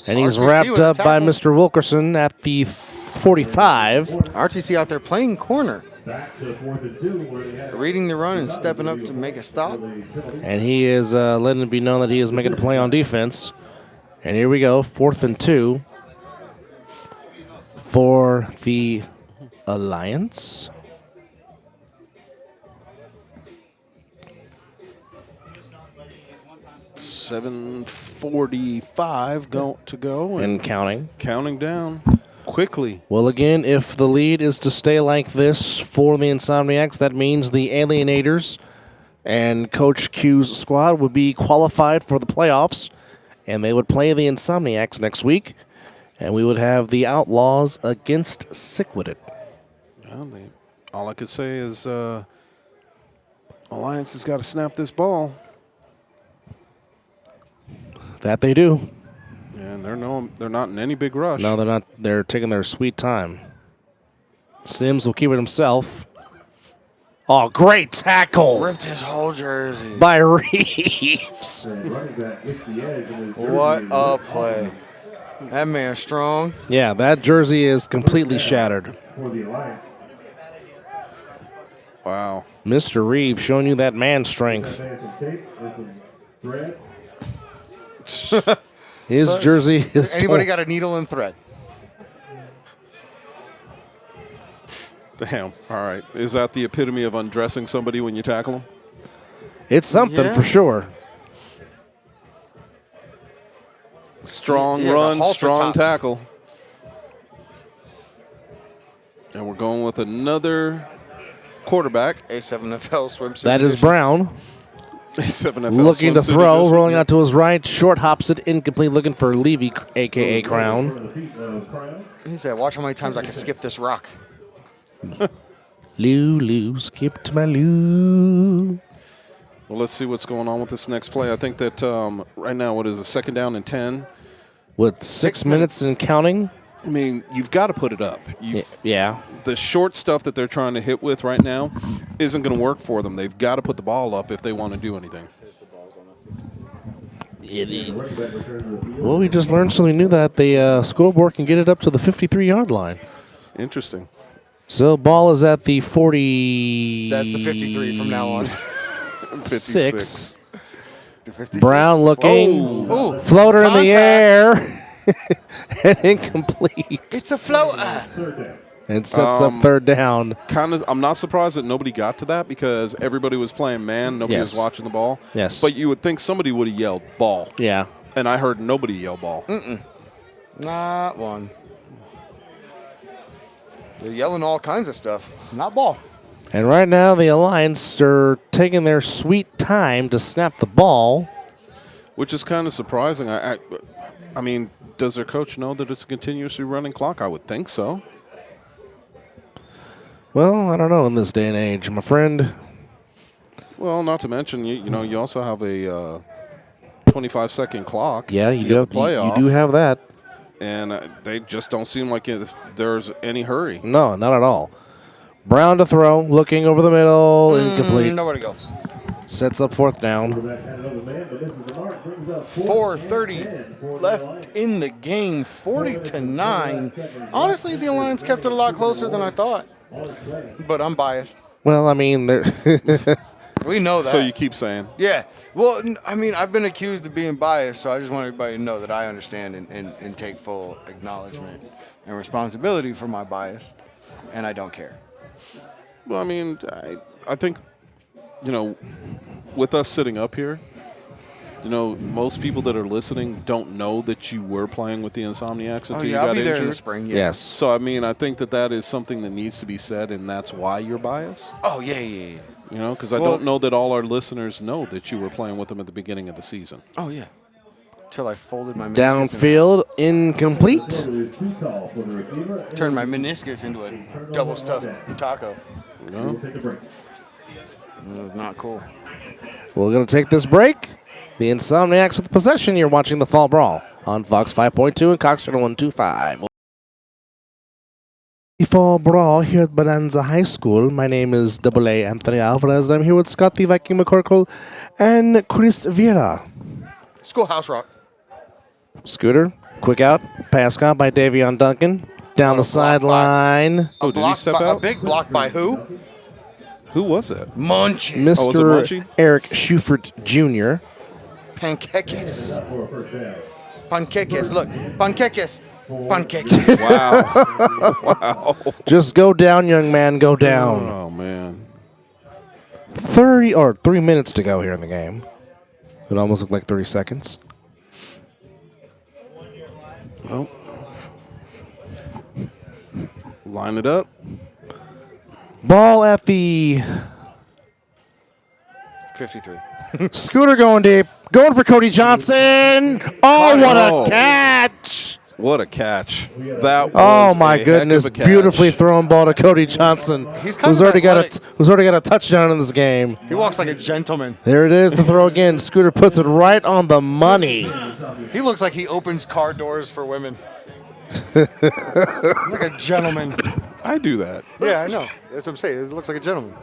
And he's RTC wrapped with a up by tackle. Mr. Wilkerson at the 45. RTC out there playing corner. Back to 4th and 2, where they had Reading the run and stepping up to make a stop. And he is letting it be known that he is making a play on defense. And here we go, 4th and 2 for the Alliance. 7:45 to go. And counting. Counting down quickly. Well, again, if the lead is to stay like this for the Insomniacs, that means the Alienators and Coach Q's squad would be qualified for the playoffs, and they would play the Insomniacs next week, and we would have the Outlaws against Sickwitted. Well, all I could say is Alliance has got to snap this ball. That they do. And they're not in any big rush. No, they're not. They're taking their sweet time. Sims will keep it himself. Oh, great tackle Ripped his whole jersey. by Reeves. What a play. That man's strong. Yeah, that jersey is completely shattered. Wow. Mr. Reeves showing you that man strength. His jersey is Anybody torn. got a needle and thread? Damn. All right. Is that the epitome of undressing somebody when you tackle them? It's something Yeah. for sure. Strong He has a run, halter strong top. tackle. And we're going with another quarterback. A7FL swimsuit. That is edition. Brown. 7FL Looking to swimsuit throw, edition. rolling out to his right, short hops it, incomplete, looking for Levy, a.k.a. Crown. He said, watch how many times I can skip this rock. Lou, skipped my Lou. Well, let's see what's going on with this next play. I think that right now, what is a 2nd down and 10? With 6 minutes and counting. I mean, you've got to put it up. Yeah. The short stuff that they're trying to hit with right now isn't going to work for them. They've got to put the ball up if they want to do anything. Well, we just learned something new that the scoreboard can get it up to the 53-yard line. Interesting. So ball is at the 40. That's the 53 from now on. 56. The 56. Brown looking. Oh, Floater in the contact. air. And incomplete. It's a floater. And sets up 3rd down. I'm not surprised that nobody got to that because everybody was playing man. Nobody was Yes. watching the ball. Yes. But you would think somebody would have yelled ball. Yeah. And I heard nobody yell ball. Not one. They're yelling all kinds of stuff. Not ball. And right now the Alliance are taking their sweet time to snap the ball. Which is kind of surprising. I mean, does their coach know that it's a continuously running clock? I would think so. Well, I don't know in this day and age, my friend. Well, not to mention, you also have a 25-second clock. Yeah, you to do get have, the playoff, you do have that. and they just don't seem like there's any hurry. No, not at all. Brown to throw, looking over the middle, incomplete. Nowhere to go. Sets up 4th down. 4:30 left in the game. 40-9. Honestly, the Alliance kept it a lot closer than I thought. But I'm biased. Well, I mean, We know that. So you keep saying. Yeah. Well, I mean, I've been accused of being biased, so I just want everybody to know that I understand and take full acknowledgement and responsibility for my bias, and I don't care. Well, I mean, I think, with us sitting up here, most people that are listening don't know that you were playing with the Insomniacs until you I'll got be there in the injured. spring. Yeah. yes. So, I mean, I think that is something that needs to be said, and that's why you're biased. Oh, yeah. Because I Well- don't know that all our listeners know that you were playing with them at the beginning of the season. Oh, yeah. Till I folded my meniscus. Downfield, incomplete. Turned my meniscus into a double stuffed taco. No? It was not cool. We're going to take this break. The Insomniacs with possession. You're watching the Fall Brawl on Fox 5.2 and Cox Channel 125. Fall Brawl here at Bonanza High School. My name is AA Anthony Alvarez, and I'm here with Scott the Viking McCorkle and Chris Vieira. Schoolhouse Rock. Scooter, quick out, pass caught by Davion Duncan. Down the sideline. Oh, did he step A out? big block by who? Who was that? Munchie. was it Mr. Munchie? Eric Schufert Jr. Panqueques. Panqueques. Look. Panqueques. Panqueques. Wow. Just go down, young man, go down. Oh, man. 3 minutes to go here in the game. It almost looked like 30 seconds. Well, line it up. Ball at the 53. Scooter going deep. Going for Cody Johnson. Oh, what a catch. What a catch. That was Oh, my a heck goodness. of a catch. Beautifully thrown ball to Cody Johnson, He's kind who's of already athletic. got a touchdown in this game. He walks like a gentleman. There it is, the throw again. Scooter puts it right on the money. He looks like he opens car doors for women. Like a gentleman. I do that. Yeah, I know. That's what I'm saying. It looks like a gentleman.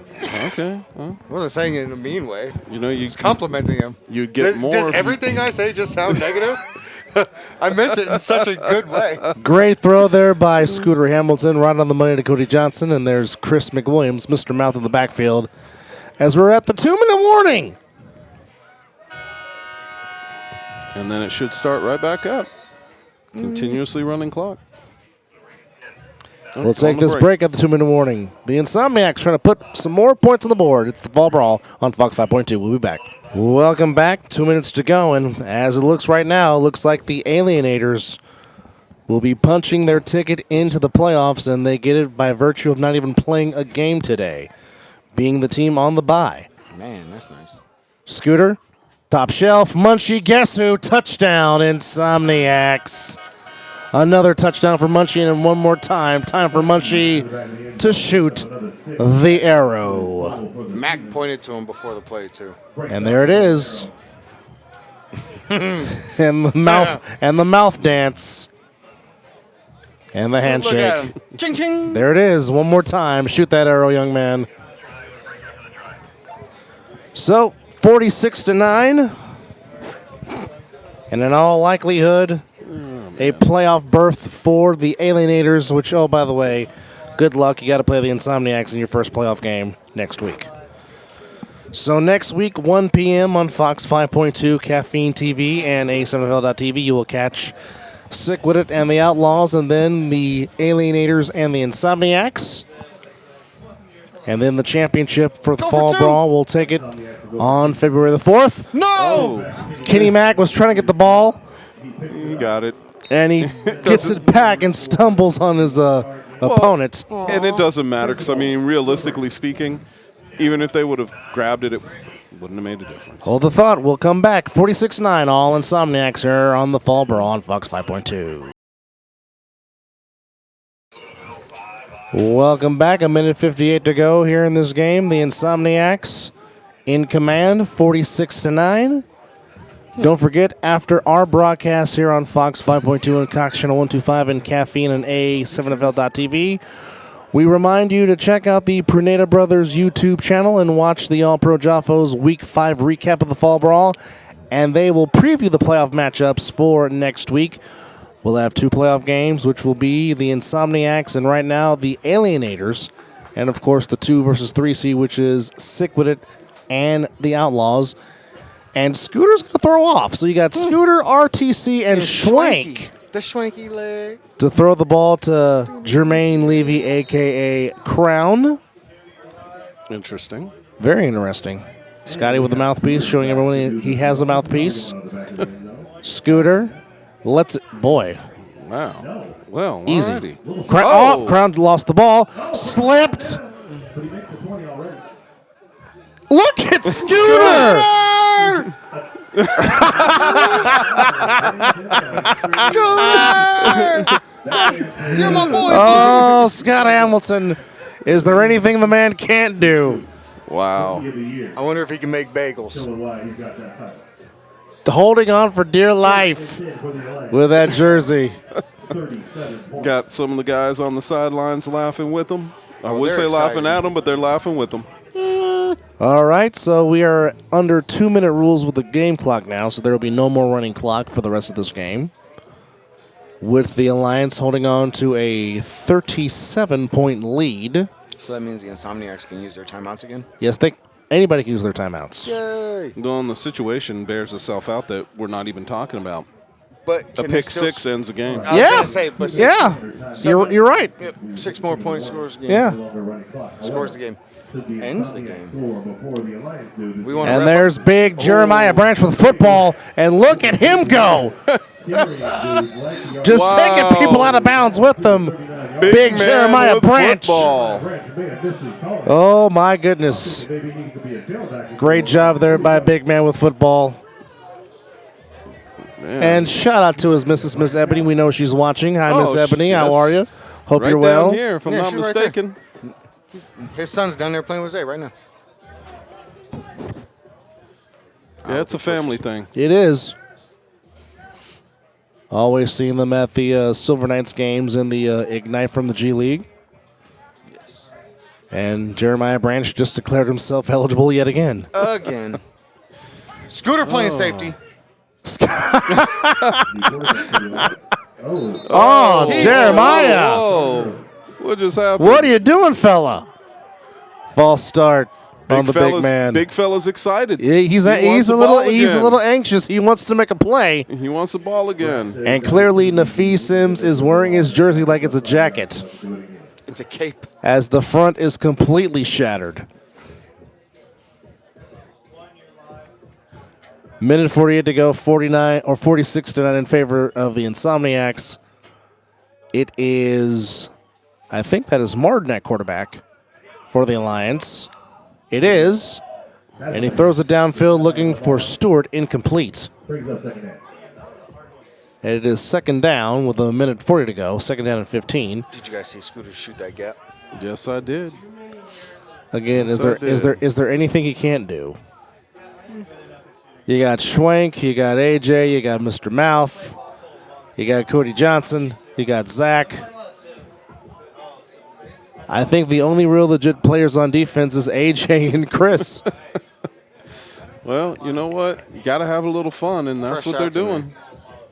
Okay. Well, I wasn't saying it in a mean way. you know, It's complimenting him. you'd get more Does if you- everything I say just sound negative? I meant it in such a good way. Great throw there by Scooter Hamilton, right on the money to Cody Johnson. And there's Chris McWilliams, Mr. Mouth in the backfield, as we're at the 2-minute warning. And then it should start right back up. Continuously running clock. We'll take this break at the 2-minute warning. The Insomniacs trying to put some more points on the board. It's the Fall Brawl on Fox 5.2. We'll be back. Welcome back. 2 minutes to go. And as it looks right now, it looks like the Alienators will be punching their ticket into the playoffs, and they get it by virtue of not even playing a game today, being the team on the bye. Man, that's nice. Scooter, top shelf, Munchie, guess who? Touchdown, Insomniacs. Another touchdown for Munchie, and one more time. Time for Munchie to shoot the arrow. Mac pointed to him before the play, too. And there it is. and the mouth dance. And the Look at handshake. him. Ching, ching. There it is. One more time. Shoot that arrow, young man. So, 46-9. And in all likelihood, a playoff berth for the Alienators, which, oh, by the way, good luck. You got to play the Insomniacs in your first playoff game next week. So next week, 1 p.m. on Fox 5.2, Caffeine TV, and A7FL.TV, you will catch Sick With It and the Outlaws, and then the Alienators and the Insomniacs. And then the championship for the Fall Brawl, we'll take it on February the 4th. No! Kenny Mack was trying to get the ball, You got it. and he gets it back and stumbles on his opponent. And it doesn't matter because, I mean, realistically speaking, even if they would have grabbed it, it wouldn't have made a difference. Hold the thought. We'll come back. 46-9, all Insomniacs here on the Fall Brawl on Fox 5.2. Welcome back. 1:58 to go here in this game. The Insomniacs in command, 46-9. Don't forget, after our broadcast here on Fox 5.2 and Cox Channel 125 and Caffeine and A7FL.TV, we remind you to check out the Pruneda Brothers YouTube channel and watch the All-Pro Jaffos Week 5 recap of the Fall Brawl, and they will preview the playoff matchups for next week. We'll have 2 playoff games, which will be the Insomniacs and right now the Alienators, and of course the 2 versus 3 seed, which is Sick With It and the Outlaws. And Scooter's going to throw off. So you got Scooter, RTC, and Schwank The Schwanky leg. to throw the ball to Jermaine Levy, a.k.a. Crown. Interesting. Very interesting. Scotty with the mouthpiece, showing everyone he has a mouthpiece. Scooter lets it. Boy, Wow. Well, easy. alrighty. Crown lost the ball. Slipped. Look at Scooter! You're my boy. Oh, Scott Hamilton. Is there anything the man can't do? Wow. I wonder if he can make bagels. Holding on for dear life with that jersey. Got some of the guys on the sidelines laughing with them. I would they're say laughing excited. at them, but they're laughing with them. All right, so we are under 2-minute rules with the game clock now, so there will be no more running clock for the rest of this game. With the Alliance holding on to a 37-point lead. So that means the Insomniacs can use their timeouts again? Yes, anybody can use their timeouts. Yay. Well, and the situation bears itself out that we're not even talking about. But A can they pick still 6 ends the game. I was Yeah. gonna say, but Yeah, you're right. Yep, 6 more points scores the game. Yeah. Scores the game. ends the game. We want And there's big Jeremiah Branch with football, and look at him go. Just taking people out of bounds with them. Big man Jeremiah with Branch. football. Oh, my goodness. Great job there by Big Man with football. Man. And shout out to his Miss Ebony. We know she's watching. Hi, Miss Oh, Ebony. How yes. are you? Hope Right you're well. down here, if I'm Yeah, not she's right there. mistaken. His son's down there playing with Zay right now. Yeah, it's a family thing. It is. Always seeing them at the Silver Knights games in the Ignite from the G League. Yes. And Jeremiah Branch just declared himself eligible yet again. Again. Scooter playing safety. Oh, Jeremiah. Oh, what just happened? What are you doing, fella? False start on the big man. Big fella's excited. Yeah, he's He wants a the little ball again. anxious. He wants to make a play. He wants the ball again. And clearly Nafis Sims is wearing his jersey like it's a jacket, It's a cape. as the front is completely shattered. Minute 48 to go, 49 or 46-9 in favor of the Insomniacs. It is, I think that is Martin at quarterback for the Alliance. It is, and he throws it downfield looking for Stewart, incomplete. Brings up second down. And it is second down with a minute 40 to go, second down and 15. Did you guys see Scooter shoot that gap? Yes, I did. Again, Yes, is there anything he can't do? You got Schwenk, you got AJ, you got Mr. Mouth, you got Cody Johnson, you got Zach. I think the only real legit players on defense is AJ and Chris. Well, you know what? You got to have a little fun, and that's Fresh what they're shots in doing. there.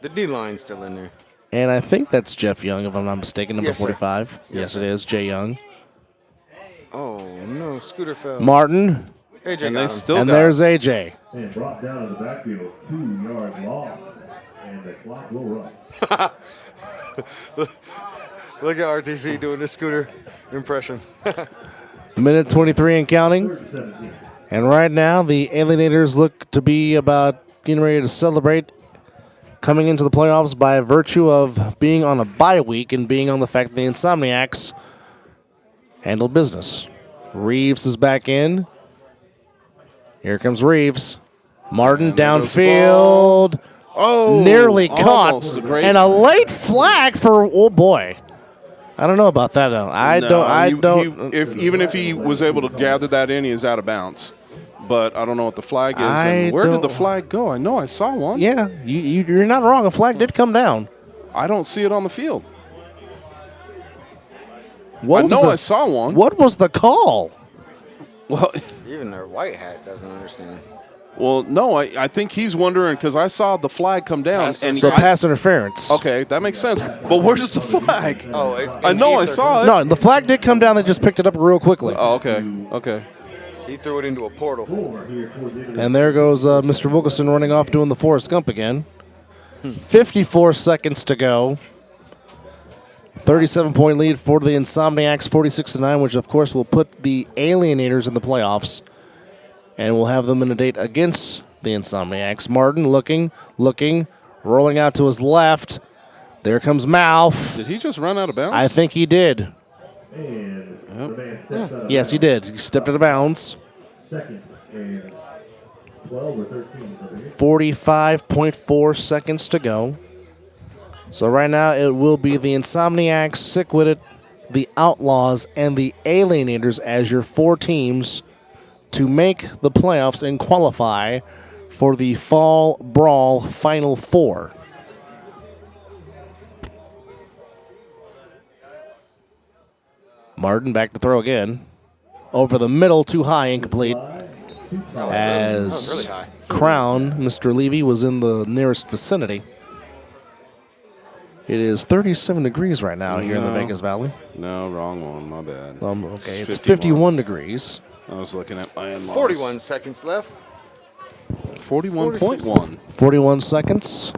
The D line's still in there. And I think that's Jeff Young, if I'm not mistaken, number Yes, sir. 45. Yes, Yes, sir. it is, Jay Young. Oh no, Scooter fell. Martin, AJ And they got him. still and got there's AJ. And brought down in the backfield, 2 yards lost. And the clock will run. Look at RTC doing the Scooter impression. Minute 23 and counting. 17. And right now, the Alienators look to be about getting ready to celebrate coming into the playoffs by virtue of being on a bye week and being on the fact that the Insomniacs handle business. Reeves is back in. Here comes Reeves. Martin And there goes the downfield. Oh, Nearly almost caught. a great- And a late flag for, oh boy. I don't know about that, though. Even if he was able to gather that in, he is out of bounds. But I don't know what the flag is. And where did the flag go? I know I saw one. Yeah, you're not wrong. A flag did come down. I don't see it on the field. What I was know the- I saw one. What was the call? Well, Even their white hat doesn't understand. no, I think he's wondering because I saw the flag come down. Pass And So I- pass interference. Okay, that makes sense. But where's the flag? Oh, it's I know I saw it. No, the flag did come down. They just picked it up real quickly. Oh, okay. Okay. He threw it into a portal. 4 here for the And there goes Mr. Wilkerson running off doing the Forrest Gump again. 54 seconds to go. 37-point lead for the Insomniacs, 46-9, which of course will put the Alienators in the playoffs. And we'll have them in a date against the Insomniacs. Martin looking, rolling out to his left. There comes Mouth. Did he just run out of bounds? I think he did. And the man steps out of Yes, he did. He stepped out of bounds. second and 12 or 13. Something. 45.4 seconds to go. So right now it will be the Insomniacs, Sick With It, the Outlaws, and the Alienators as your 4 teams to make the playoffs and qualify for the Fall Brawl Final 4. Martin back to throw again. Over the middle, too high, incomplete. That As was really high. Crown, Mr. Levy, was in the nearest vicinity. It is 37 degrees right now here in the No. Vegas Valley. No, wrong one. My bad. Okay, it's 51 degrees. I was looking at my in-laws. 41 seconds left. 41.1. 41 seconds.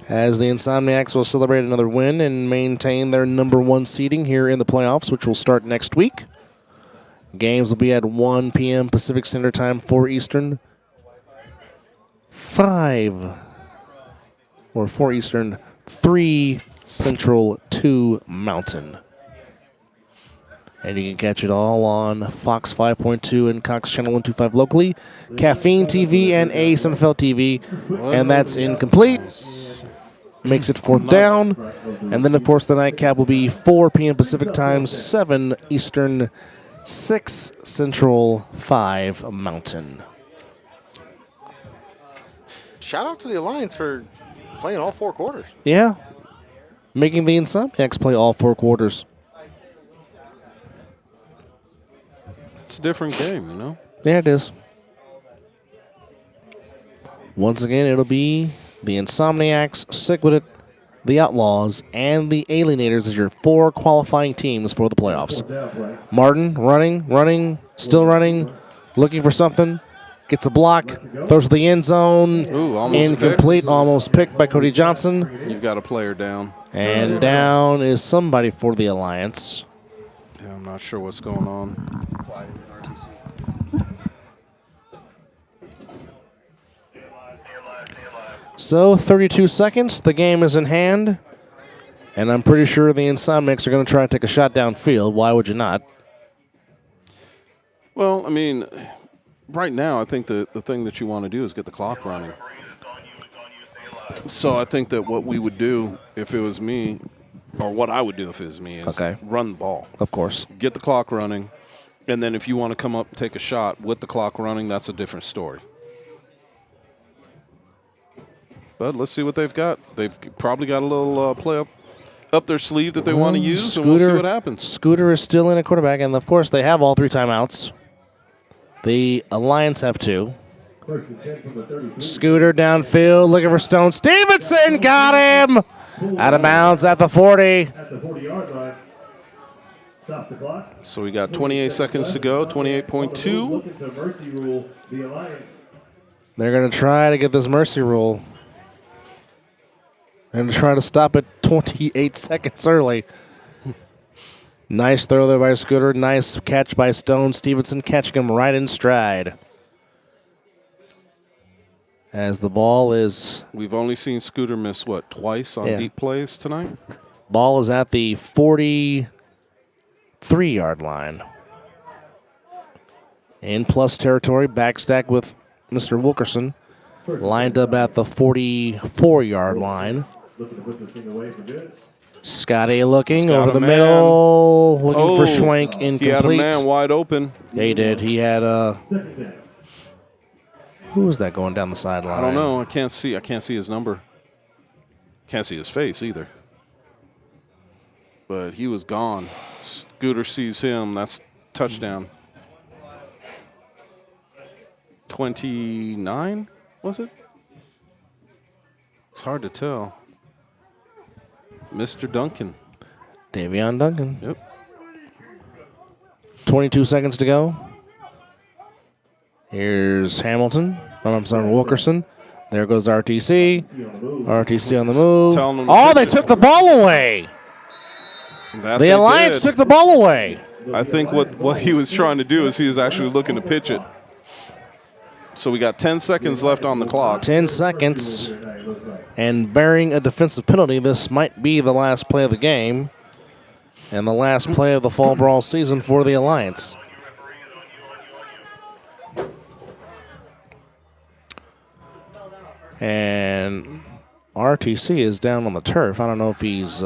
As the Insomniacs will celebrate another win and maintain their number 1 seeding here in the playoffs, which will start next week. Games will be at 1 p.m. Pacific Standard Time, 4 Eastern, 4 Eastern, 3 Central, 2 Mountain. And you can catch it all on Fox 5.2 and Cox Channel 125 locally, Caffeine TV, and Ace NFL TV. And that's incomplete. Makes it 4th down. And then, of course, the nightcap will be 4 p.m. Pacific Time, 7 Eastern, 6 Central, 5 Mountain. Shout out to the Alliance for playing all 4 quarters. Yeah. Making the Insomniacs play all 4 quarters. It's a different game, you know? Yeah, it is. Once again, it'll be the Insomniacs, Sick With It, the Outlaws, and the Alienators as your 4 qualifying teams for the playoffs. Martin running, still running, looking for something. Gets a block, throws to the end zone. Ooh, almost incomplete, almost picked by Cody Johnson. You've got a player down. And down is somebody for the Alliance. Yeah, I'm not sure what's going on. So 32 seconds, the game is in hand. And I'm pretty sure the Insomniacs are going to try to take a shot downfield. Why would you not? Well, I mean, right now I think the thing that you want to do is get the clock running. So I think that what we would do if it was me, or what I would do if it was me, is run the ball. Of course. Get the clock running. And then if you want to come up and take a shot with the clock running, that's a different story. But let's see what they've got. They've probably got a little play up their sleeve that they want to use, and we'll see what happens. Scooter is still in at quarterback, and of course they have all 3 timeouts. The Alliance have 2. Scooter downfield, looking for Stone. Stevenson got him! Out of bounds at the 40. At the 40-yard line. Stop the clock. So we got 28 seconds to go, 28.2. Looking to mercy rule the Alliance. They're going to try to get this mercy rule. They're going to try to stop it 28 seconds early. Nice throw there by Scooter. Nice catch by Stone. Stevenson catching him right in stride. As the ball is... We've only seen Scooter miss, what, twice on deep plays tonight? Ball is at the 43-yard line. In plus territory, backstack with Mr. Wilkerson. Lined up at the 44-yard line. Looking to put this thing away for good. Scotty looking over the middle, looking for Schwank, incomplete. He had a man wide open. Yeah, he did. He had who was that going down the sideline? I don't know. I can't see his number. Can't see his face either. But he was gone. Scooter sees him. That's touchdown. 29, was it? It's hard to tell. Mr. Duncan. Davion Duncan. Yep. 22 seconds to go. Here's Hamilton. I'm sorry, Wilkerson. There goes RTC. RTC on the move. Oh, they took the ball away. The Alliance took the ball away. I think what he was trying to do is he was actually looking to pitch it. So we got 10 seconds left on the clock. 10 seconds. And bearing a defensive penalty, this might be the last play of the game and the last play of the Fall Brawl season for the Alliance. And RTC is down on the turf. I don't know if he's...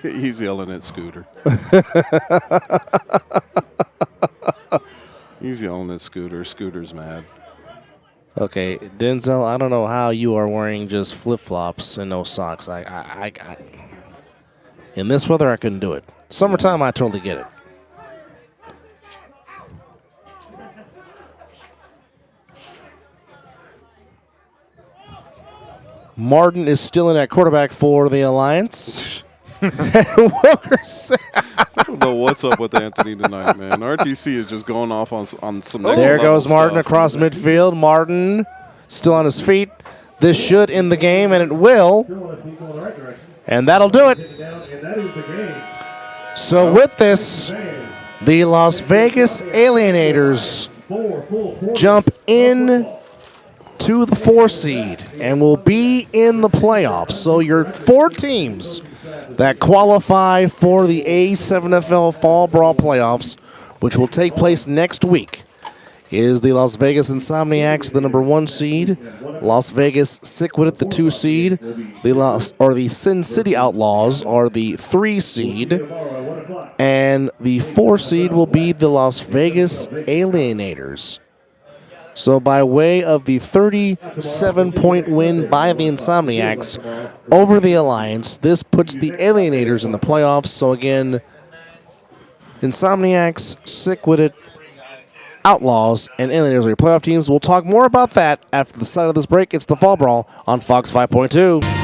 he's yelling at Scooter. He's yelling at Scooter. Scooter's mad. Okay, Denzel, I don't know how you are wearing just flip-flops and no socks. In this weather, I couldn't do it. Summertime, I totally get it. Martin is still in at quarterback for the Alliance. Wilkerson. I don't know what's up with Anthony tonight, man. RTC is just going off on some next There goes Martin stuff. across midfield. Martin still on his feet. This should end the game, and it will. And that'll do it. So with this, The Las Vegas Alienators jump in to the 4 seed and will be in the playoffs. So your 4 teams that qualify for the A7FL Fall Brawl playoffs, which will take place next week, is the Las Vegas Insomniacs, the number 1 seed, Las Vegas Sickwit, the 2 seed, the Sin City Outlaws are the 3 seed, and the 4 seed will be the Las Vegas Alienators. So by way of the 37-point win by the Insomniacs over the Alliance, this puts the Alienators in the playoffs. So again, Insomniacs, Sickwit, Outlaws, and Alienators are your playoff teams. We'll talk more about that after the side of this break. It's the Fall Brawl on Fox 5.2.